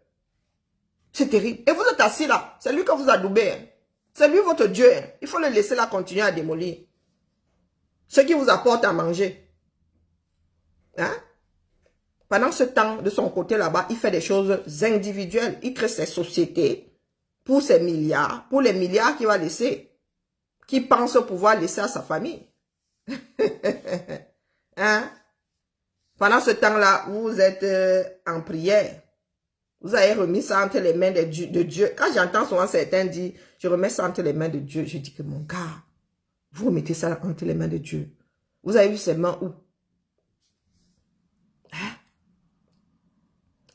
C'est terrible. Et vous êtes assis là. C'est lui que vous adoubez. Hein. C'est lui votre Dieu. Hein. Il faut le laisser là continuer à démolir. Ce qui vous apporte à manger. Hein? Pendant ce temps, de son côté là-bas, il fait des choses individuelles. Il crée ses sociétés pour ses milliards, pour les milliards qu'il va laisser, qu'il pense pouvoir laisser à sa famille. Hein? Pendant ce temps-là, vous êtes en prière. Vous avez remis ça entre les mains de Dieu. Quand j'entends souvent certains dire, je remets ça entre les mains de Dieu, je dis que mon gars, vous remettez ça entre les mains de Dieu. Vous avez vu ses mains où? Hein?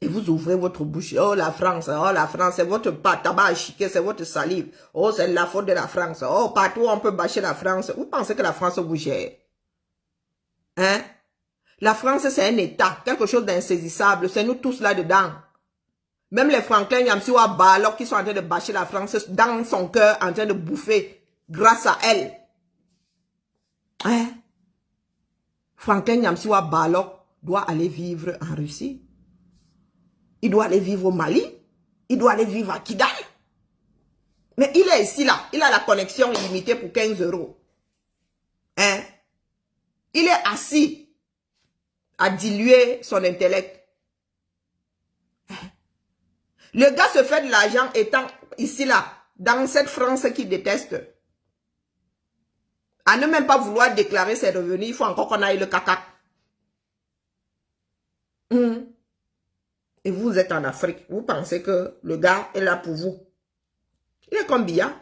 Et vous ouvrez votre bouche. Oh la France, c'est votre tabac à chiquer, c'est votre salive. Oh, c'est la faute de la France. Oh, partout on peut bâcher la France. Vous pensez que la France vous gère? Hein? La France, c'est un État, quelque chose d'insaisissable. C'est nous tous là-dedans. Même les Franklin Yamsiwa Balok qui sont en train de bâcher la France dans son cœur, en train de bouffer grâce à elle. Hein? Franklin Yamsiwa Balok doit aller vivre en Russie. Il doit aller vivre au Mali. Il doit aller vivre à Kidal. Mais il est ici, là. Il a la connexion illimitée pour 15 €. Hein? Il est assis à diluer son intellect. Le gars se fait de l'argent étant ici, là, dans cette France qu'il déteste. À ne même pas vouloir déclarer ses revenus, il faut encore qu'on aille le caca. Et vous êtes en Afrique. Vous pensez que le gars est là pour vous. Il est comme Biya.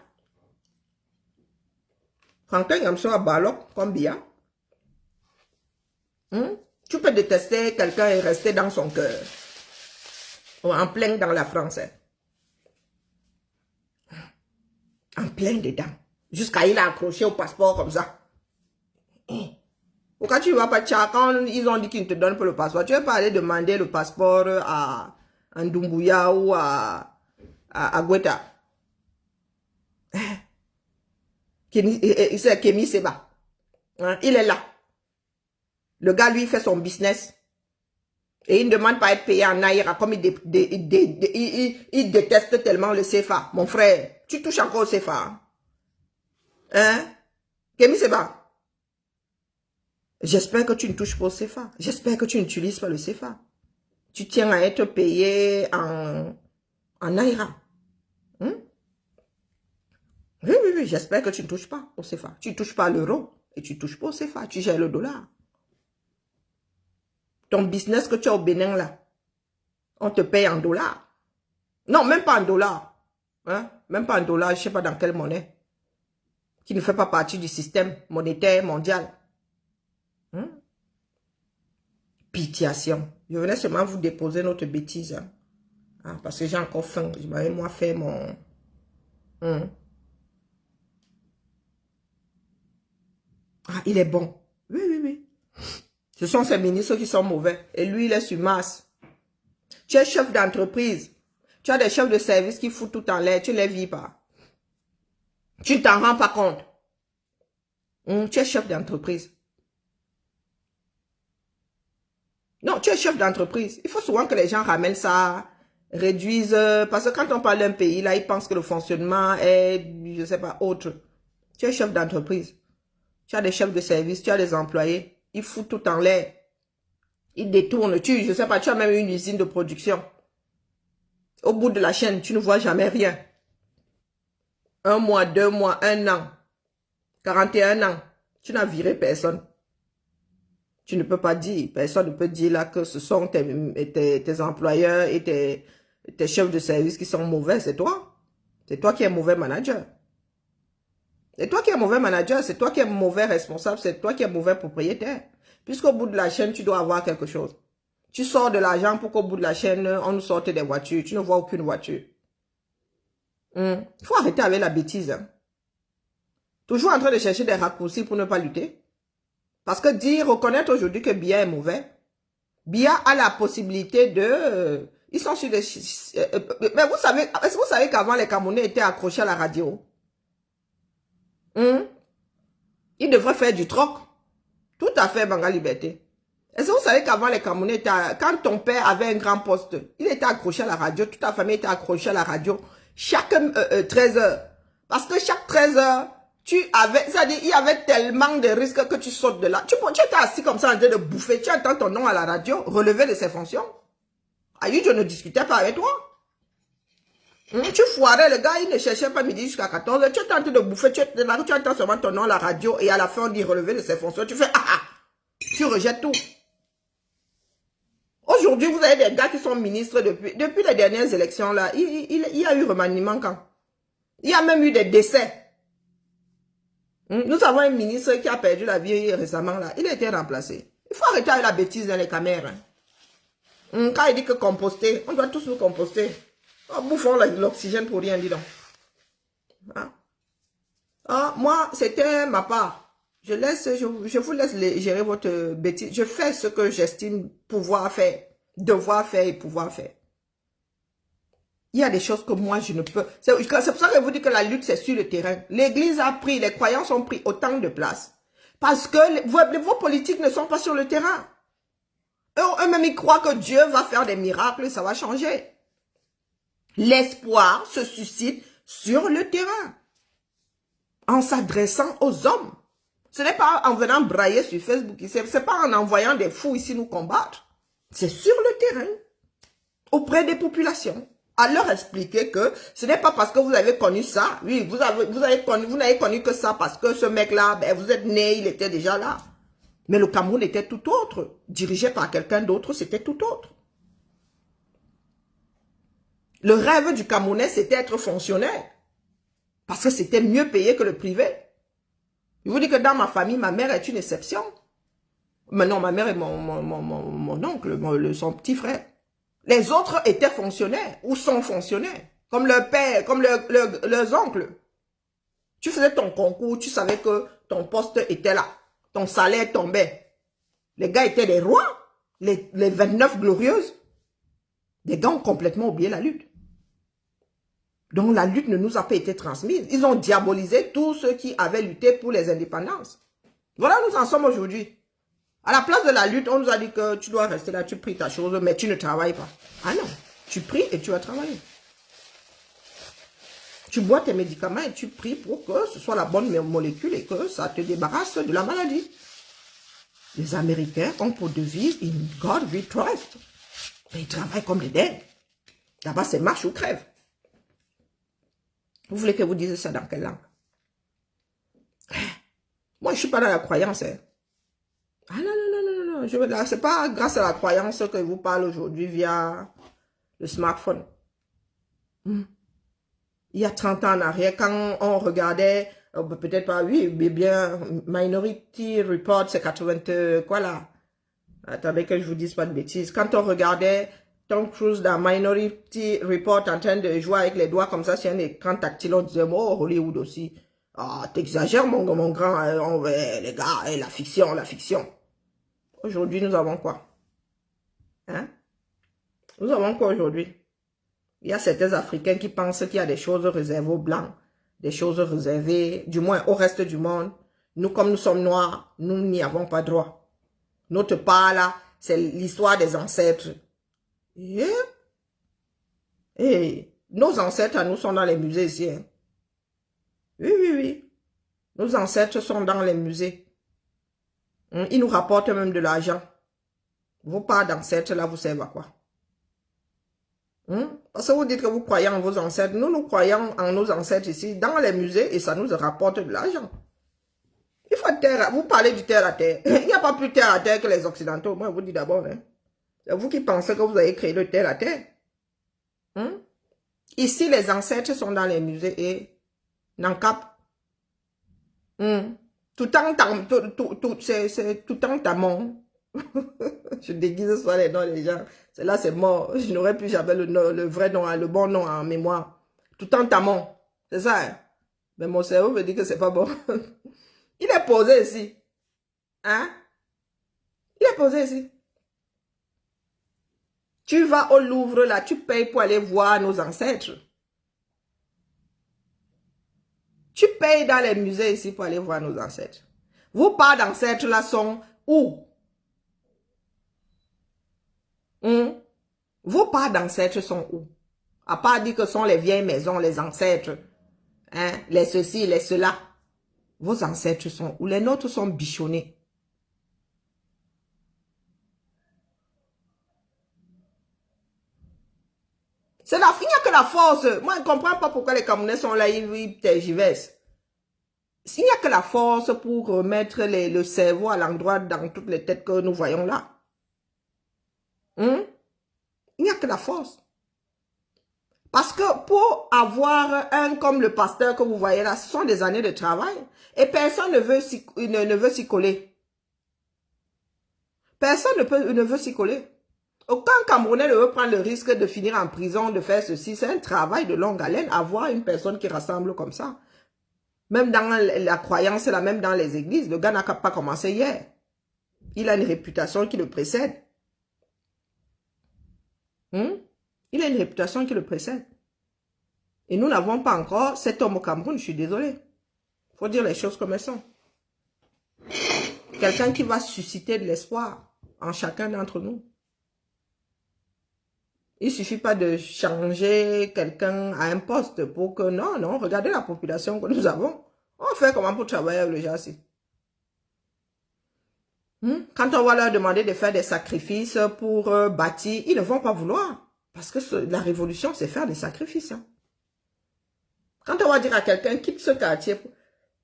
Franklin Yamso a Balok comme Biya. Tu peux détester quelqu'un et rester dans son cœur. En plein dans la France. En plein dedans. Jusqu'à il a accroché au passeport comme ça. Pourquoi tu ne vas pas tchak quand ils ont dit qu'ils te donnent pour le passeport? Tu vas pas aller demander le passeport à Ndumbuya ou à Gweta. C'est Kémy Seba. Il est là. Le gars, lui, fait son business. Et il ne demande pas à être payé en Naira comme il déteste tellement le CFA. Mon frère, tu touches encore au CFA. Hein? Kémy Seba. J'espère que tu ne touches pas au CFA. J'espère que tu n'utilises pas le CFA. Tu tiens à être payé en Naira. Oui, j'espère que tu ne touches pas au CFA. Tu ne touches pas l'euro et tu ne touches pas au CFA. Tu gères le dollar. Ton business que tu as au Bénin là, on te paye en dollars. Non, même pas en dollars. Hein? Même pas en dollars, je ne sais pas dans quelle monnaie. Qui ne fait pas partie du système monétaire mondial. Pitiation. Je venais seulement vous déposer notre bêtise. Parce que j'ai encore faim. Je m'avais moi fait mon... il est bon. Oui. Ce sont ces ministres qui sont mauvais. Et lui, il est sur Mars. Tu es chef d'entreprise. Tu as des chefs de service qui foutent tout en l'air. Tu ne les vis pas. Tu ne t'en rends pas compte. Tu es chef d'entreprise. Non, tu es chef d'entreprise. Il faut souvent que les gens ramènent ça, réduisent. Parce que quand on parle d'un pays, là, ils pensent que le fonctionnement est, je ne sais pas, autre. Tu es chef d'entreprise. Tu as des chefs de service, tu as des employés. Ils foutent tout en l'air. Ils détournent. Je ne sais pas, tu as même une usine de production. Au bout de la chaîne, tu ne vois jamais rien. 1 mois, 2 mois, 1 an. 41 ans. Tu n'as viré personne. Tu ne peux pas dire, personne ne peut dire là que ce sont tes employeurs et tes chefs de service qui sont mauvais, c'est toi. C'est toi qui es mauvais manager. C'est toi qui es mauvais manager, c'est toi qui es mauvais responsable, c'est toi qui es mauvais propriétaire. Puisqu'au bout de la chaîne, tu dois avoir quelque chose. Tu sors de l'argent pour qu'au bout de la chaîne, on nous sorte des voitures. Tu ne vois aucune voiture. Il faut arrêter avec la bêtise. Toujours en train de chercher des raccourcis pour ne pas lutter. Parce que reconnaître aujourd'hui que Biya est mauvais, Biya a la possibilité de... ils sont sur des... mais vous savez, est-ce que vous savez qu'avant les Camerounais étaient accrochés à la radio? Ils devraient faire du troc. Tout à fait, Banga Liberté. Est-ce que vous savez qu'avant les Camerounais étaient... Quand ton père avait un grand poste, il était accroché à la radio, toute ta famille était accrochée à la radio, chaque 13 heures. Parce que chaque 13 heures, c'est-à-dire, il y avait tellement de risques que tu sautes de là. Tu étais assis comme ça en train de bouffer, tu entends ton nom à la radio, relevé de ses fonctions. Aïe, je ne discutais pas avec toi. Tu foirais, le gars, il ne cherchait pas midi jusqu'à 14 heures. Tu étais en train de bouffer, tu entends seulement ton nom à la radio et à la fin, on dit relevé de ses fonctions. Tu fais tu rejettes tout. Aujourd'hui, vous avez des gars qui sont ministres depuis les dernières élections là. Il y a eu remaniement quand? Il y a même eu des décès. Nous avons un ministre qui a perdu la vie récemment là. Il a été remplacé. Il faut arrêter avec la bêtise dans les caméras. Quand il dit que composter, on doit tous nous composter. Oh, bouffons l'oxygène pour rien, dis donc. Moi, c'était ma part. Je vous laisse gérer votre bêtise. Je fais ce que j'estime pouvoir faire, devoir faire et pouvoir faire. Il y a des choses que moi, je ne peux... C'est pour ça que je vous dis que la lutte, c'est sur le terrain. L'Église a pris, les croyants ont pris autant de place. Parce que vos politiques ne sont pas sur le terrain. Eux-mêmes, ils croient que Dieu va faire des miracles et ça va changer. L'espoir se suscite sur le terrain, en s'adressant aux hommes. Ce n'est pas en venant brailler sur Facebook, ce n'est pas en envoyant des fous ici nous combattre. C'est sur le terrain, auprès des populations. À leur expliquer que ce n'est pas parce que vous avez connu ça. Oui, vous n'avez connu que ça parce que ce mec-là, ben, vous êtes né, il était déjà là. Mais le Cameroun était tout autre. Dirigé par quelqu'un d'autre, c'était tout autre. Le rêve du Camerounais, c'était être fonctionnaire. Parce que c'était mieux payé que le privé. Je vous dis que dans ma famille, ma mère est une exception. Mais non, ma mère est mon oncle, son petit frère. Les autres étaient fonctionnaires ou sont fonctionnaires. Comme leur père, comme leurs oncles. Tu faisais ton concours, tu savais que ton poste était là. Ton salaire tombait. Les gars étaient des rois. Les 29 glorieuses. Les gars ont complètement oublié la lutte. Donc la lutte ne nous a pas été transmise. Ils ont diabolisé tous ceux qui avaient lutté pour les indépendances. Voilà où nous en sommes aujourd'hui. À la place de la lutte, on nous a dit que tu dois rester là, tu pries ta chose, mais tu ne travailles pas. Ah non, tu pries et tu vas travailler. Tu bois tes médicaments et tu pries pour que ce soit la bonne molécule et que ça te débarrasse de la maladie. Les Américains ont pour devise « In God we trust ». Ils travaillent comme des dingues. Là-bas, c'est marche ou crève. Vous voulez que vous dise ça dans quelle langue? Moi, je ne suis pas dans la croyance. Hein. Ah non, non, non, non. Ce n'est pas grâce à la croyance que je vous parle aujourd'hui via le smartphone. Il y a 30 ans en arrière, quand on regardait, peut-être pas, oui, mais bien, Minority Report, c'est 80, quoi là? Attendez que je vous dise pas de bêtises. Quand on regardait Tom Cruise dans Minority Report en train de jouer avec les doigts comme ça sur un écran tactile, on disait, oh, Hollywood aussi. Ah, t'exagères, mon grand, les gars, la fiction, la fiction. Aujourd'hui, nous avons quoi? Hein? Nous avons quoi aujourd'hui? Il y a certains Africains qui pensent qu'il y a des choses réservées aux Blancs, des choses réservées, du moins au reste du monde. Nous, comme nous sommes noirs, nous n'y avons pas droit. Notre part là, c'est l'histoire des ancêtres. Et nos ancêtres à nous sont dans les musées ici. Hein? Oui, oui, oui. Nos ancêtres sont dans les musées. Ils nous rapportent même de l'argent. Vos parts d'ancêtres là, vous servent à quoi? Parce que vous dites que vous croyez en vos ancêtres. Nous croyons en nos ancêtres ici, dans les musées, et ça nous rapporte de l'argent. Il faut terre. Vous parlez du terre à terre. Il n'y a pas plus terre à terre que les Occidentaux. Moi, je vous dis d'abord. Hein. C'est vous qui pensez que vous avez créé le terre à terre. Ici, les ancêtres sont dans les musées et n'en capent. Tout en tamon. Je déguise soit les noms des gens. Là, c'est mort. Je n'aurais plus jamais le vrai nom, le bon nom en mémoire. Tout en tamon. C'est ça. Hein? Mais mon cerveau me dit que c'est pas bon. Il est posé ici. Hein? Il est posé ici. Tu vas au Louvre, là, tu payes pour aller voir nos ancêtres. Tu payes dans les musées ici pour aller voir nos ancêtres. Vos parts d'ancêtres, là, sont où? Vos parts d'ancêtres sont où? À part dire que sont les vieilles maisons, les ancêtres, hein, les ceci, les cela. Vos ancêtres sont où? Les nôtres sont bichonnés. Il n'y a que la force. Moi, je ne comprends pas pourquoi les Camerounais sont là, ils tergiversent. Il n'y a que la force pour remettre le cerveau à l'endroit dans toutes les têtes que nous voyons là. Il n'y a que la force. Parce que pour avoir un comme le pasteur que vous voyez là, ce sont des années de travail. Et personne ne veut s'y coller. Personne ne veut s'y coller. Aucun Camerounais ne veut prendre le risque de finir en prison, de faire ceci. C'est un travail de longue haleine, avoir une personne qui rassemble comme ça. Même dans la croyance, là, même dans les églises, le gars n'a pas commencé hier. Il a une réputation qui le précède. Il a une réputation qui le précède. Et nous n'avons pas encore cet homme au Cameroun, je suis désolé. Il faut dire les choses comme elles sont. Quelqu'un qui va susciter de l'espoir en chacun d'entre nous. Il ne suffit pas de changer quelqu'un à un poste pour que... Non, non, regardez la population que nous avons. On fait comment pour travailler avec le Jassi? Quand on va leur demander de faire des sacrifices pour bâtir, ils ne vont pas vouloir. Parce que la révolution, c'est faire des sacrifices. Hein. Quand on va dire à quelqu'un, quitte ce quartier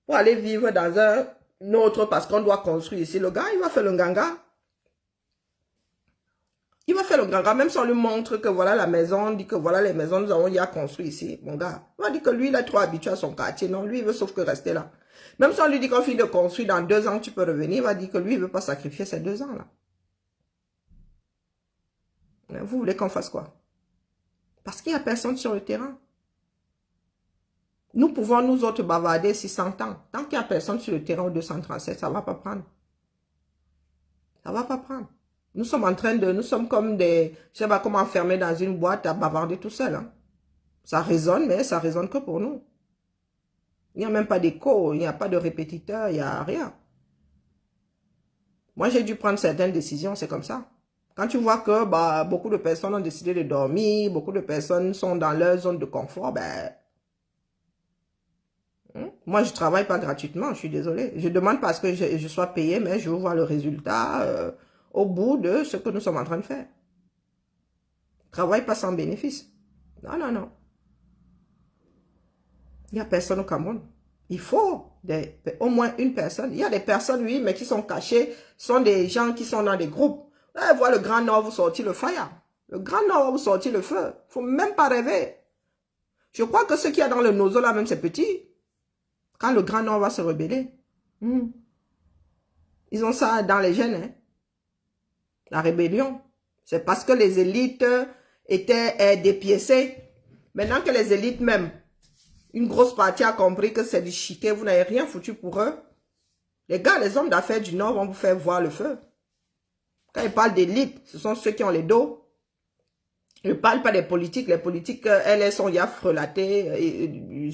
pour aller vivre dans un autre parce qu'on doit construire ici, le gars, il va faire le ganga. Il va faire le ganga, même si on lui montre que voilà la maison, on dit que voilà les maisons, nous avons déjà construit ici, mon gars. On va dire que lui, il est trop habitué à son quartier. Non, lui, il veut sauf que rester là. Même si on lui dit qu'on finit de construire, dans 2 ans, tu peux revenir, il va dire que lui, il ne veut pas sacrifier ces 2 ans-là. Vous voulez qu'on fasse quoi? Parce qu'il n'y a personne sur le terrain. Nous pouvons nous autres bavarder 600 ans. Tant qu'il n'y a personne sur le terrain au 237, ça ne va pas prendre. Ça ne va pas prendre. Nous sommes en train de... Nous sommes comme des... Je ne sais pas comment enfermer dans une boîte à bavarder tout seul. Hein. Ça résonne, mais ça résonne que pour nous. Il n'y a même pas d'écho, il n'y a pas de répétiteur, il n'y a rien. Moi, j'ai dû prendre certaines décisions, c'est comme ça. Quand tu vois que beaucoup de personnes ont décidé de dormir, beaucoup de personnes sont dans leur zone de confort, moi, je ne travaille pas gratuitement, je suis désolée. Je demande parce que je sois payé, mais je veux voir le résultat au bout de ce que nous sommes en train de faire. Travaille pas sans bénéfice. Non, non, non. Il n'y a personne au Cameroun. Il faut au moins une personne. Il y a des personnes, oui, mais qui sont cachées, sont des gens qui sont dans des groupes. Là, voir le Grand Nord vous sortir le fire. Le Grand Nord va vous sortir le feu. Il ne faut même pas rêver. Je crois que ce qu'il y a dans le nozo là, même c'est petit. Quand le Grand Nord va se rebeller. Ils ont ça dans les gènes. Hein. La rébellion. C'est parce que les élites étaient dépiécées. Maintenant que les élites même, une grosse partie a compris que c'est du chiquet, vous n'avez rien foutu pour eux. Les gars, les hommes d'affaires du Nord vont vous faire voir le feu. Quand ils parlent d'élite, ce sont ceux qui ont les dos. Je ne parle pas des politiques. Les politiques, elles sont déjà frelatées.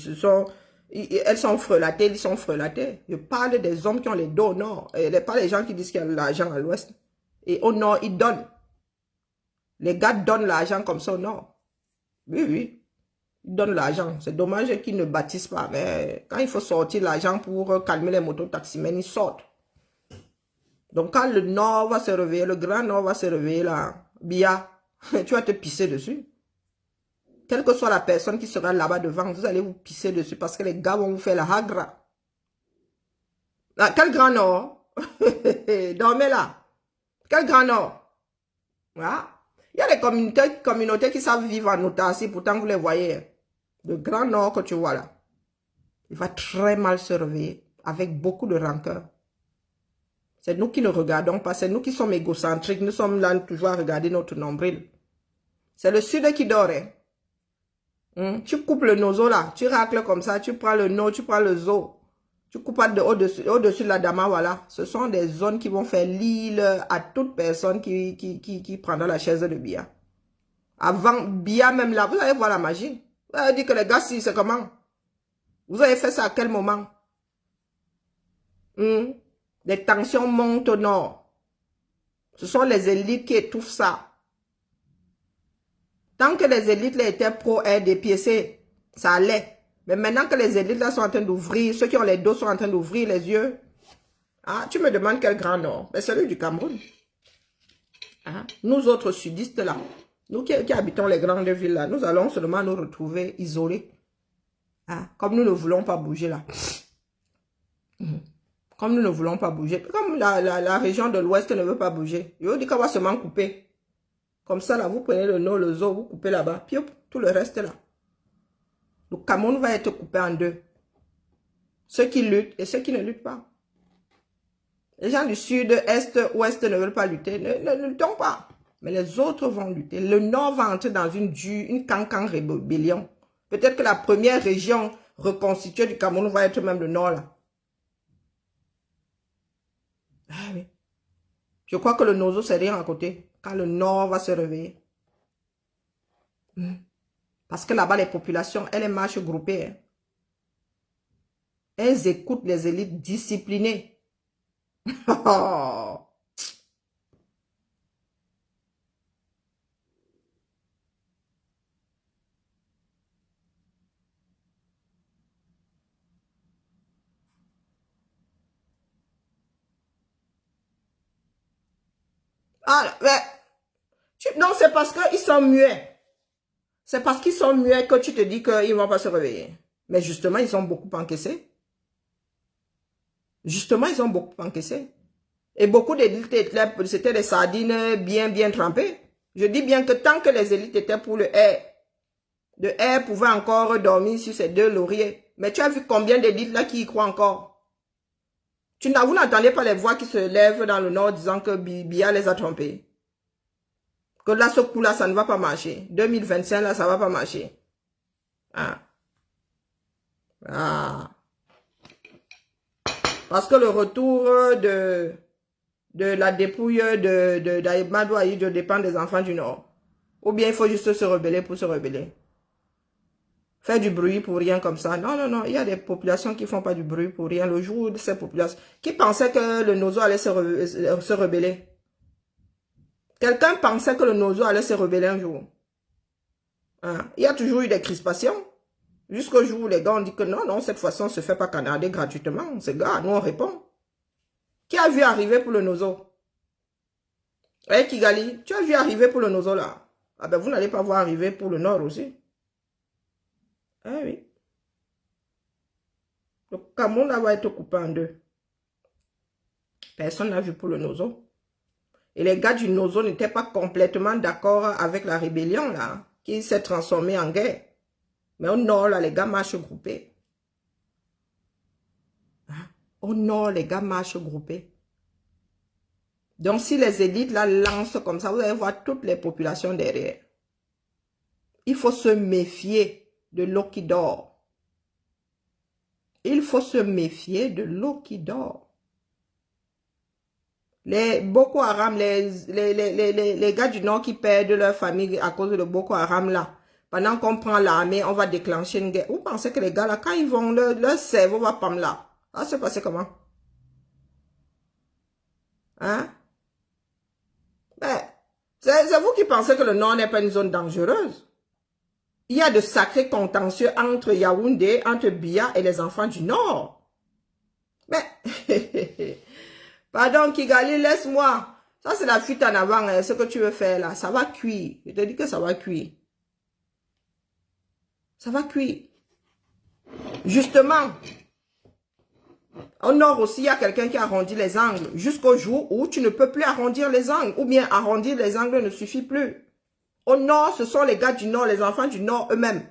Elles sont frelatées, ils sont frelatés. Je parle des hommes qui ont les dos au Nord. Et pas les gens qui disent qu'il y a de l'argent à l'Ouest. Et au Nord, ils donnent. Les gars donnent l'argent comme ça au Nord. Oui, oui. Ils donnent l'argent. C'est dommage qu'ils ne bâtissent pas. Mais quand il faut sortir l'argent pour calmer les motos-taximens, ils sortent. Donc quand le Nord va se réveiller, le Grand Nord va se réveiller là, Bia, tu vas te pisser dessus. Quelle que soit la personne qui sera là-bas devant, vous allez vous pisser dessus parce que les gars vont vous faire la hagra. Ah, quel Grand Nord? Dormez là. Quel Grand Nord? Ah. Il y a des communautés qui savent vivre en autarcie, pourtant vous les voyez. Le Grand Nord que tu vois là, il va très mal se réveiller, avec beaucoup de rancœur. C'est nous qui ne regardons pas, c'est nous qui sommes égocentriques, nous sommes là toujours à regarder notre nombril. C'est le Sud qui dort. Hein. Tu coupes le nozo là, tu racles comme ça, tu prends le nez, tu prends le zo. Tu coupes au-dessus de la dama, voilà. Ce sont des zones qui vont faire l'île à toute personne qui prendra la chaise de Bia. Avant, Bia même là, vous allez voir la magie. Vous allez dire que les gars, si, c'est comment? Vous avez fait ça à quel moment? Les tensions montent au nord. Ce sont les élites qui étouffent ça. Tant que les élites là, étaient pro-RDPC, ça allait. Mais maintenant que les élites là sont en train d'ouvrir, ceux qui ont les dos sont en train d'ouvrir les yeux. Ah, tu me demandes quel Grand Nord? Ben, celui du Cameroun. Ah, nous autres sudistes là, nous qui habitons les grandes villes là, nous allons seulement nous retrouver isolés. Ah, comme nous ne voulons pas bouger là. Comme nous ne voulons pas bouger. Comme la région de l'Ouest ne veut pas bouger. Je vous dis qu'on va seulement couper. Comme ça là, vous prenez le nord, le zoo, vous coupez là-bas. Puis tout le reste là. Le Cameroun va être coupé en deux. Ceux qui luttent et ceux qui ne luttent pas. Les gens du sud, est, ouest ne veulent pas lutter. Ne luttons pas. Mais les autres vont lutter. Le nord va entrer dans une cancan rébellion. Peut-être que la première région reconstituée du Cameroun va être même le nord là. Ah oui. Je crois que le nozo c'est rien à côté. Quand le nord va se réveiller. Parce que là-bas, les populations, elles marchent groupées. Hein. Elles écoutent les élites disciplinées. Ah, mais, non, c'est parce qu'ils sont muets. C'est parce qu'ils sont muets que tu te dis qu'ils ne vont pas se réveiller. Mais justement, ils ont beaucoup encaissé. Justement, ils ont beaucoup encaissé. Et beaucoup d'élites, c'était des sardines bien trempées. Je dis bien que tant que les élites étaient pour le air pouvait encore dormir sur ses deux lauriers. Mais tu as vu combien d'élites là qui y croient encore? Vous n'entendez pas les voix qui se lèvent dans le nord disant que Biya les a trompés. Que là, ce coup-là, ça ne va pas marcher. 2025, là, ça ne va pas marcher. Ah. Ah. Parce que le retour de la dépouille d'Aïbmadou Aïdjo dépend des enfants du Nord. Ou bien il faut juste se rebeller pour se rebeller. Faire du bruit pour rien comme ça. Non, non, non. Il y a des populations qui ne font pas du bruit pour rien. Le jour de ces populations qui pensaient que le Nozo allait se rebeller. Quelqu'un pensait que le Nozo allait se rebeller un jour. Hein? Il y a toujours eu des crispations. Jusqu'au jour où les gars ont dit que non, non, cette fois-ci, on ne se fait pas canarder gratuitement. Ces gars, nous, on répond. Qui a vu arriver pour le Nozo? Eh, Kigali, tu as vu arriver pour le Nozo là? Ah ben, vous n'allez pas voir arriver pour le Nord aussi. Ah oui. Le Cameroun là va être coupé en deux. Personne n'a vu pour le Nozo. Et les gars du Nozo n'étaient pas complètement d'accord avec la rébellion là, qui s'est transformée en guerre. Mais au Nord, là, les gars marchent groupés. Hein? Au Nord, les gars marchent groupés. Donc, si les élites là lancent comme ça, vous allez voir toutes les populations derrière. Il faut se méfier de l'eau qui dort. Il faut se méfier de l'eau qui dort. Les Boko Haram, les gars du Nord qui perdent leur famille à cause de Boko Haram là, pendant qu'on prend l'armée, on va déclencher une guerre. Vous pensez que les gars là, quand ils vont, leur cerveau va pas là. Ça va se passer comment? Hein? Ben, c'est vous qui pensez que le Nord n'est pas une zone dangereuse. Il y a de sacrés contentieux entre Yaoundé, entre Biya et les enfants du Nord. Mais, pardon Kigali, laisse-moi. Ça c'est la fuite en avant, hein, ce que tu veux faire là. Ça va cuire. Je te dis que ça va cuire. Ça va cuire. Justement, au Nord aussi, il y a quelqu'un qui arrondit les angles. Jusqu'au jour où tu ne peux plus arrondir les angles. Ou bien arrondir les angles ne suffit plus. Au Nord, ce sont les gars du Nord, les enfants du Nord eux-mêmes.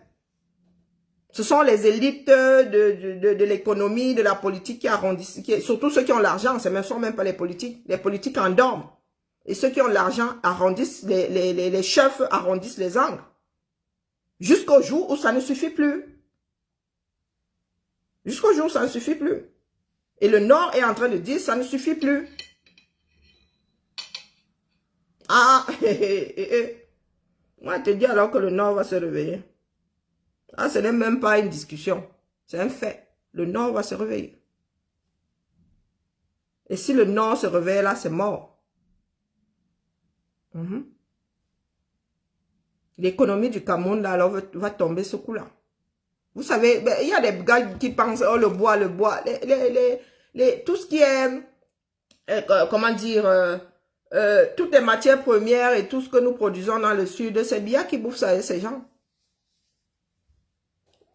Ce sont les élites de l'économie, de la politique qui arrondissent, surtout ceux qui ont l'argent, ce ne sont même pas les politiques. Les politiques en dorment. Et ceux qui ont l'argent arrondissent, les chefs arrondissent les angles. Jusqu'au jour où ça ne suffit plus. Jusqu'au jour où ça ne suffit plus. Et le Nord est en train de dire ça ne suffit plus. Ah, moi, je te dis alors que le Nord va se réveiller. Ah, ce n'est même pas une discussion. C'est un fait. Le Nord va se réveiller. Et si le Nord se réveille là, c'est mort. L'économie du Cameroun, là, alors, va tomber ce coup-là. Vous savez, ben, il y a des gars qui pensent, oh, le bois. Tout ce qui est, comment dire, toutes les matières premières et tout ce que nous produisons dans le sud, c'est bien qui bouffent ça, ces gens.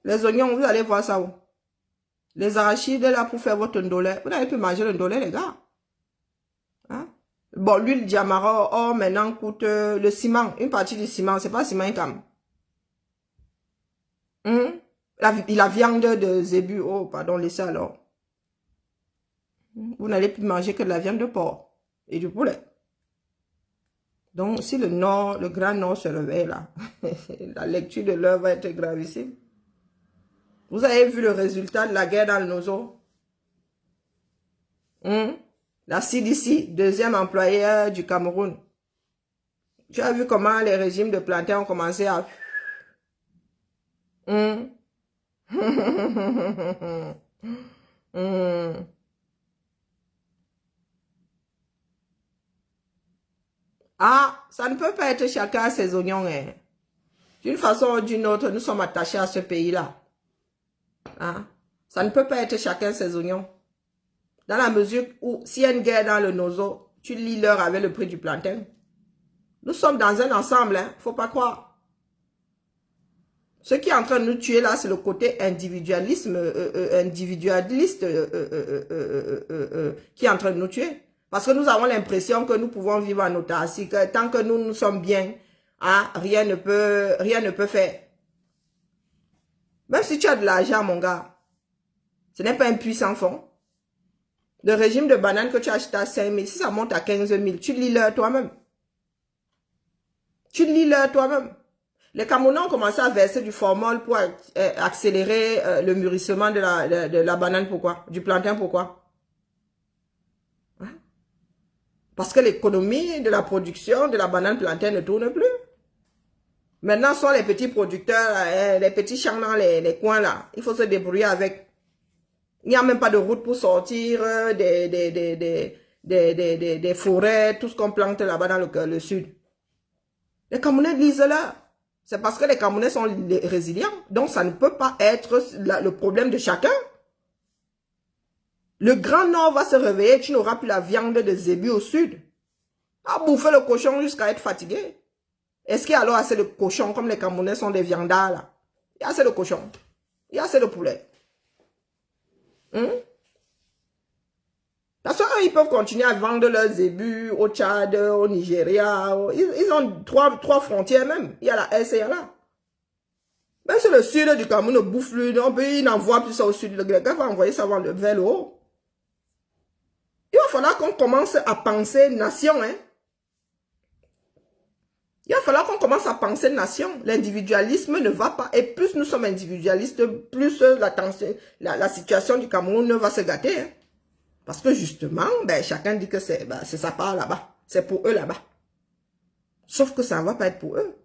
Les oignons, vous allez voir ça où? Les arachides, là, pour faire votre ndolé. Vous n'avez plus manger le ndolé, les gars. Hein? Bon, l'huile diamara, oh, maintenant, coûte le ciment. Une partie du ciment, c'est pas ciment income. La viande de zébu, oh, pardon, laissez alors. Vous n'allez plus manger que de la viande de porc et du poulet. Donc, si le Nord, le Grand Nord se réveille là, la lecture de l'heure va être gravissime. Vous avez vu le résultat de la guerre dans le Nozo? La CDC, deuxième employeur du Cameroun. Tu as vu comment les régimes de plantains ont commencé à... Ah, ça ne peut pas être chacun ses oignons. Hein. D'une façon ou d'une autre, nous sommes attachés à ce pays-là. Hein? Ça ne peut pas être chacun ses oignons. Dans la mesure où, s'il y a une guerre dans le Nozo, Tu lis l'heure avec le prix du plantain. Nous sommes dans un ensemble, hein, faut pas croire. Ce qui est en train de nous tuer là, c'est le côté individualiste qui est en train de nous tuer. Parce que nous avons l'impression que nous pouvons vivre en autarcie, que tant que nous sommes bien, hein, rien ne peut faire. Même si tu as de l'argent, mon gars, ce n'est pas un puissant fond. Le régime de banane que tu as acheté à 5 000, si ça monte à 15 000, tu lis l'heure toi-même. Tu lis l'heure toi-même. Les Camerounais ont commencé à verser du formol pour accélérer le mûrissement de la banane. Pourquoi? Du plantain, pourquoi? Hein? Parce que l'économie de la production de la banane plantain ne tourne plus. Maintenant, ce sont les petits producteurs, les petits champs dans les coins là. Il faut se débrouiller avec. Il n'y a même pas de route pour sortir des forêts, tout ce qu'on plante là-bas dans le sud. Les Camerounais lisent là. C'est parce que les Camerounais sont résilients. Donc, ça ne peut pas être le problème de chacun. Le Grand Nord va se réveiller. Tu n'auras plus la viande de zébu au sud. À bouffer le cochon jusqu'à être fatigué. Est-ce qu'il y a alors assez de cochons comme les Camerounais sont des viandards là? Il y a assez de cochons. Il y a assez de poulet. Parce qu'eux, ils peuvent continuer à vendre leurs zébus au Tchad, au Nigeria. Ils ont trois frontières même. Il y a la S et il y a là. Même si le sud du Cameroun ne bouffe plus, ils n'envoient plus ça au sud. Le gars va envoyer ça vers le haut. Il va falloir qu'on commence à penser nation. Hein? Il va falloir qu'on commence à penser nation. L'individualisme ne va pas. Et plus nous sommes individualistes, plus la situation du Cameroun va se gâter. Hein? Parce que justement, ben, chacun dit que c'est sa part là-bas. C'est pour eux là-bas. Sauf que ça ne va pas être pour eux.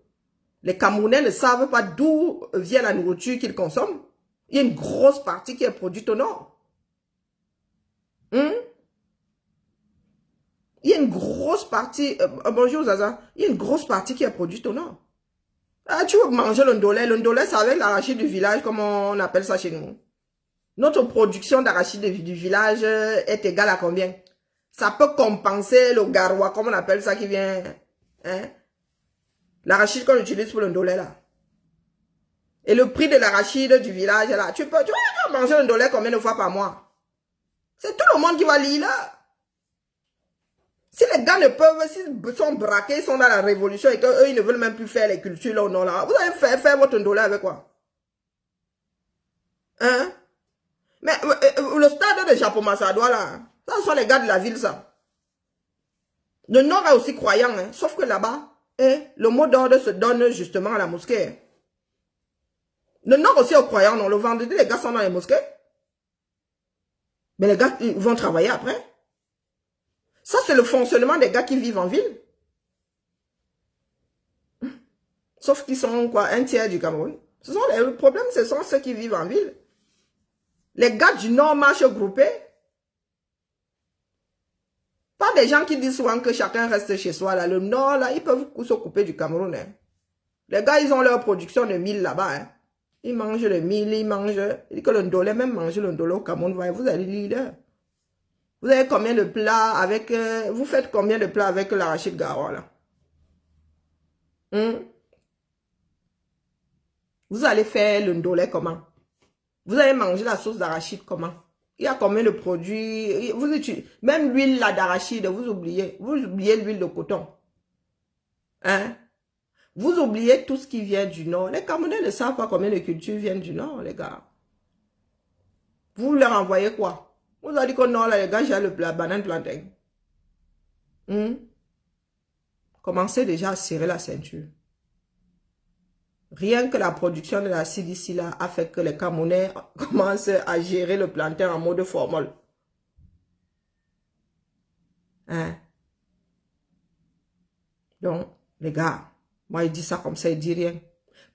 Les Camerounais ne savent pas d'où vient la nourriture qu'ils consomment. Il y a une grosse partie qui est produite au nord. Il y a une grosse partie... bonjour Zaza. Il y a une grosse partie qui est produite au nord. Ah, tu veux manger le ndolé. Le ndolé, c'est avec l'arachide du village, comme on appelle ça chez nous. Notre production d'arachide du village est égale à combien? Ça peut compenser le garoua, comme on appelle ça, qui vient... Hein? L'arachide qu'on utilise pour le ndolé, là. Et le prix de l'arachide du village, là. Tu vas manger le ndolé combien de fois par mois? C'est tout le monde qui va lire, là. Si les gars ne peuvent, s'ils sont braqués, ils sont dans la révolution et qu'eux, ils ne veulent même plus faire les cultures, là, ou non, là. Vous allez faire votre ndolé avec quoi? Hein? Mais le stade de Japon Massadoua, là, ça sont les gars de la ville, ça. Le Nord est aussi croyant, hein, sauf que là-bas, le mot d'ordre se donne justement à la mosquée. Le Nord aussi est croyant, non? Le vendredi, les gars sont dans les mosquées. Mais les gars, ils vont travailler après. Ça, c'est le fonctionnement des gars qui vivent en ville. Sauf qu'ils sont, quoi, un tiers du Cameroun. Le problème, ce sont ceux qui vivent en ville. Les gars du Nord marchent groupés. Pas des gens qui disent souvent que chacun reste chez soi. Là. Le Nord, là, ils peuvent se couper du Cameroun. Hein. Les gars, ils ont leur production de mil là-bas. Hein. Ils mangent le mil, ils mangent... Ils disent que le ndolé, même manger le ndolé au Cameroun, vous allez lire. Vous avez combien de plats avec... vous faites combien de plats avec l'arachide garoua, là? Vous allez faire le ndolé comment? Vous allez manger la sauce d'arachide comment? Il y a combien de produits? Vous utilisez, même l'huile d'arachide, vous oubliez l'huile de coton. Hein? Vous oubliez tout ce qui vient du Nord. Les Camerounais ne savent pas combien de cultures viennent du Nord, les gars. Vous leur envoyez quoi? Vous avez dit qu'au Nord, là, les gars, j'ai la banane plantain. Commencez déjà à serrer la ceinture. Rien que la production de la CDC là a fait que les Camerounais commencent à gérer le plantain en mode formol. Hein? Donc, les gars, moi, il dit ça comme ça, il dit rien.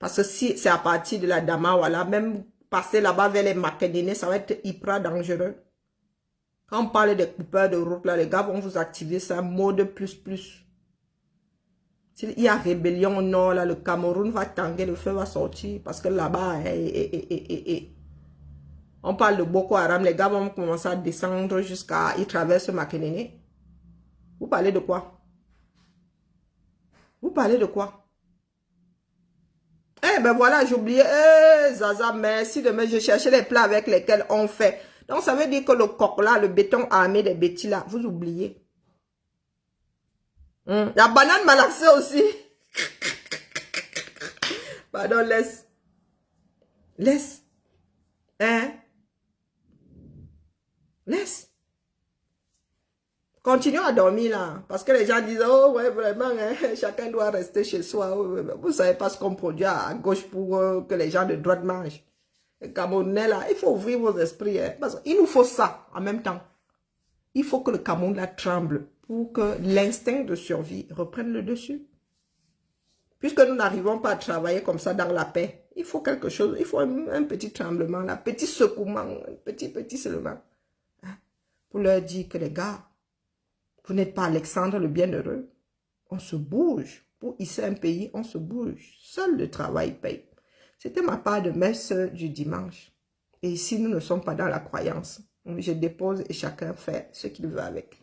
Parce que si c'est à partir de la Dama, voilà, même passer là-bas vers les Makénénés, ça va être hyper dangereux. Quand on parle des coupeurs de route, là, les gars vont vous activer ça, mode plus. S'il y a rébellion au nord, là, le Cameroun va tanguer, le feu va sortir. Parce que là-bas, on parle de Boko Haram, les gars vont commencer à descendre jusqu'à... Ils traversent Makénéné. Vous parlez de quoi? Vous parlez de quoi? Eh ben voilà, j'ai oublié. Eh, Zaza, merci de me... Je cherchais les plats avec lesquels on fait. Donc, ça veut dire que le coq là, le béton armé des bêtis là, vous oubliez. La banane malaxée aussi. Pardon, laisse. Laisse. Hein? Laisse. Continuons à dormir là. Parce que les gens disent, oh ouais, vraiment, hein, chacun doit rester chez soi. Vous ne savez pas ce qu'on produit à gauche pour que les gens de droite mangent. Les Camerounais là, il faut ouvrir vos esprits. Hein, parce qu'il nous faut ça en même temps. Il faut que le Cameroun là tremble pour que l'instinct de survie reprenne le dessus. Puisque nous n'arrivons pas à travailler comme ça dans la paix, il faut quelque chose, il faut un petit tremblement, un petit secouement, un petit seulement. Hein, pour leur dire que les gars, vous n'êtes pas Alexandre le Bienheureux. On se bouge. Pour hisser un pays, on se bouge. Seul le travail paye. C'était ma part de messe du dimanche. Et ici, nous ne sommes pas dans la croyance. Je dépose et chacun fait ce qu'il veut avec.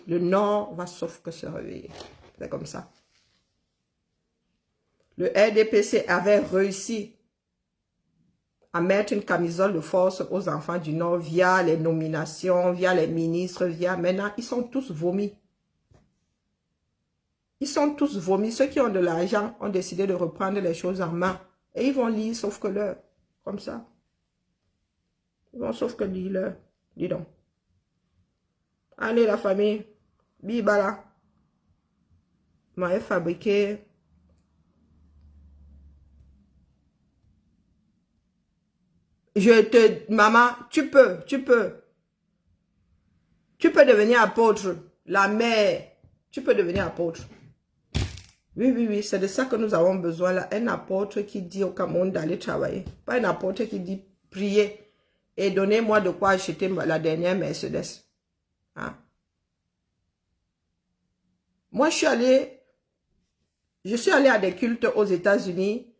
Le Nord va sauf que se réveiller. C'est comme ça. Le RDPC avait réussi à mettre une camisole de force aux enfants du Nord via les nominations, via les ministres, via... Maintenant, ils sont tous vomis. Ils sont tous vomis. Ceux qui ont de l'argent ont décidé de reprendre les choses en main. Et ils vont lire sauf que l'heure. Comme ça. Ils vont sauf que lire l'heure. Dis donc. Allez, la famille. Bibala. M'avait fabriqué... Maman, tu peux devenir apôtre. La mère, tu peux devenir apôtre. Oui, c'est de ça que nous avons besoin là. Un apôtre qui dit au Cameroun d'aller travailler. Pas un apôtre qui dit priez et donnez-moi de quoi acheter la dernière Mercedes. Hein? Moi, je suis allé à des cultes aux États-Unis.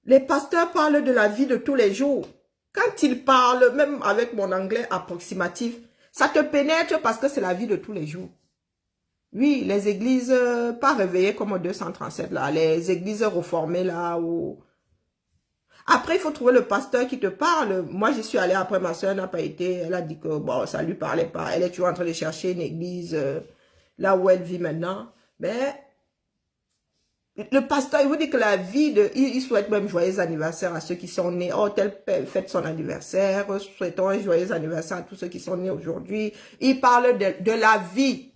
Les pasteurs parlent de la vie de tous les jours. Quand ils parlent, même avec mon anglais approximatif, ça te pénètre parce que c'est la vie de tous les jours. Oui, les églises pas réveillées comme en 237 là, les églises reformées là où... Après, il faut trouver le pasteur qui te parle. Moi, j'y suis allée après, ma soeur n'a pas été. Elle a dit que bon, ça lui parlait pas. Elle est toujours en train de chercher une église là où elle vit maintenant. Mais le pasteur, il vous dit que la vie de... Il souhaite même joyeux anniversaire à ceux qui sont nés. Oh, tel père fête son anniversaire. Souhaitons un joyeux anniversaire à tous ceux qui sont nés aujourd'hui. Il parle de la vie.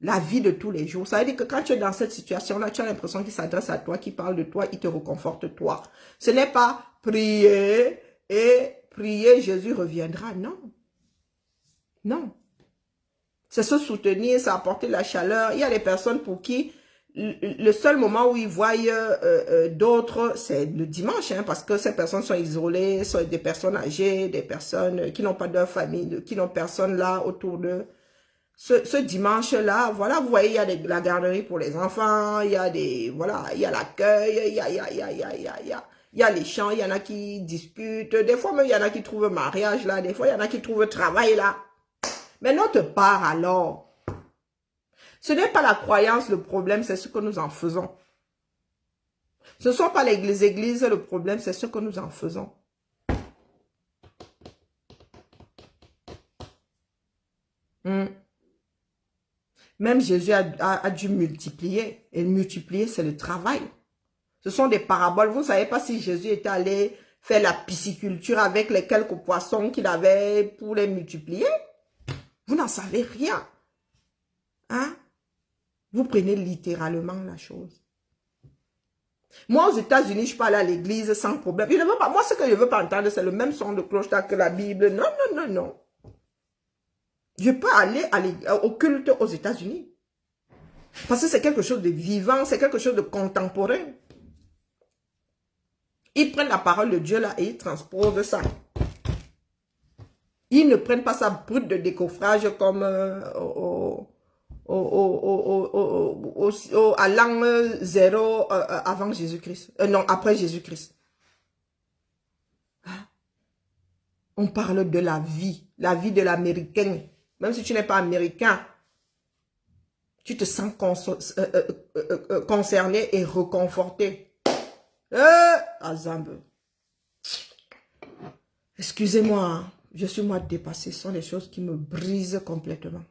La vie de tous les jours. Ça veut dire que quand tu es dans cette situation-là, tu as l'impression qu'il s'adresse à toi, qu'il parle de toi, il te réconforte toi. Ce n'est pas prier et prier, Jésus reviendra. Non. Non. C'est se soutenir, c'est apporter la chaleur. Il y a des personnes pour qui le seul moment où ils voient d'autres, c'est le dimanche, hein, parce que ces personnes sont isolées, sont des personnes âgées, des personnes qui n'ont pas de famille, qui n'ont personne là autour d'eux. Ce dimanche-là, voilà, vous voyez, il y a la garderie pour les enfants, il y a des, voilà, il y a l'accueil, il y a les chants, il y en a qui discutent, des fois même il y en a qui trouvent mariage là, des fois il y en a qui trouvent travail là. Mais notre part alors, ce n'est pas la croyance le problème, c'est ce que nous en faisons. Ce ne sont pas les églises le problème, c'est ce que nous en faisons. Même Jésus a dû multiplier. Et multiplier, c'est le travail. Ce sont des paraboles. Vous ne savez pas si Jésus était allé faire la pisciculture avec les quelques poissons qu'il avait pour les multiplier. Vous n'en savez rien. Hein? Vous prenez littéralement la chose. Moi, aux États-Unis, je peux aller à l'église sans problème. Je ne veux pas, moi, ce que je ne veux pas entendre, c'est le même son de cloche que la Bible. Non, non, non, non. Je peux aller au culte aux États-Unis. Parce que c'est quelque chose de vivant, c'est quelque chose de contemporain. Ils prennent la parole de Dieu là et ils transposent ça. Ils ne prennent pas ça brut de décoffrage comme à l'an 0 avant Jésus-Christ. Non, après Jésus-Christ. On parle de la vie de l'Américain. Même si tu n'es pas américain, Tu te sens concerné et reconforté. Azambe. Excusez-moi, hein. Je suis moi dépassée. Ce sont des choses qui me brisent complètement.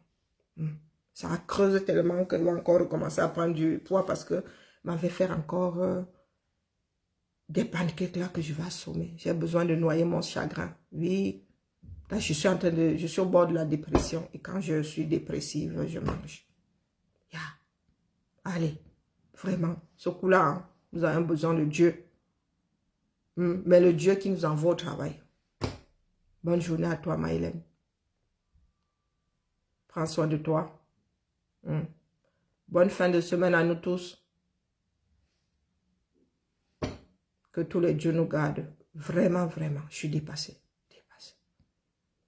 Ça creuse tellement que je vais encore recommencer à prendre du poids parce que m'avait fait encore des pancakes là que je vais assommer. J'ai besoin de noyer mon chagrin. Oui. Là, je suis au bord de la dépression. Et quand je suis dépressive, je mange. Yeah. Allez. Vraiment. Ce coup-là, hein, nous avons besoin de Dieu. Mais le Dieu qui nous envoie au travail. Bonne journée à toi, Maïlène. Prends soin de toi. Bonne fin de semaine à nous tous. Que tous les dieux nous gardent. Vraiment, vraiment, je suis dépassée.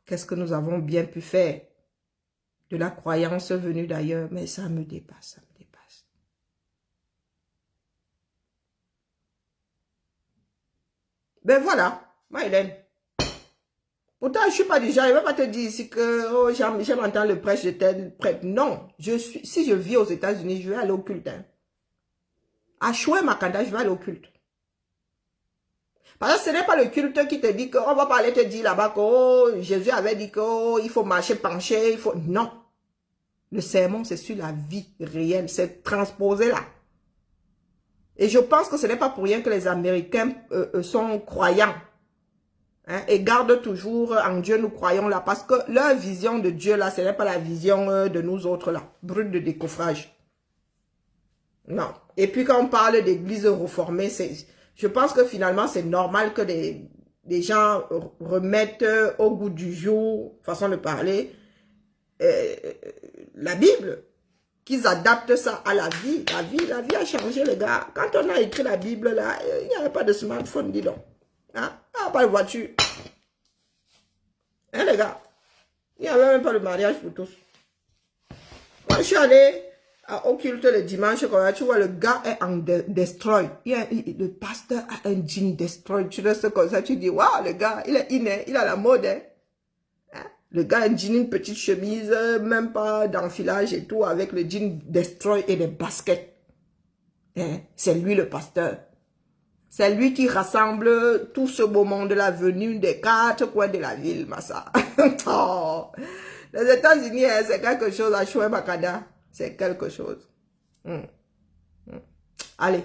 Qu'est-ce que nous avons bien pu faire? De la croyance venue d'ailleurs, mais ça me dépasse, ça me dépasse. Ben voilà, Maïlène. Pourtant, je ne suis pas du genre, je ne vais pas te dire ici que oh, j'aime entendre le prêche de tel prêtre. Non, si je vis aux États-Unis, je vais aller au culte. Hein. À Choué Makanda, je vais aller au culte. Parce que ce n'est pas le culte qui te dit qu'on va pas aller te dire là-bas que oh, Jésus avait dit qu'il faut marcher penché, il faut... Non. Le sermon, c'est sur la vie réelle, c'est transposé là. Et je pense que ce n'est pas pour rien que les Américains sont croyants. Hein, et gardent toujours en Dieu, nous croyons là. Parce que leur vision de Dieu là, ce n'est pas la vision de nous autres là. Brut de décoffrage. Non. Et puis quand on parle d'église réformée, je pense que finalement c'est normal que des gens remettent au goût du jour, façon de parler, la Bible. Qu'ils adaptent ça à la vie. La vie a changé les gars. Quand on a écrit la Bible là, il n'y avait pas de smartphone, dis donc. Hein? Pas de voiture. Hein les gars? Il n'y avait même pas de mariage pour tous. Moi je suis allé au culte le dimanche, tu vois, le gars est en destroy. Le pasteur a un jean destroy. Tu restes comme ça, tu dis, waouh, le gars, il est inné, il a la mode. Hein? Le gars a un jean, une petite chemise, même pas d'enfilage et tout, avec le jean destroy et des baskets. Hein? C'est lui le pasteur. C'est lui qui rassemble tout ce beau monde-là venu des 4 coins de la ville, Massa. Oh. Les États-Unis, c'est quelque chose à Choué Makanda. C'est quelque chose. Allez.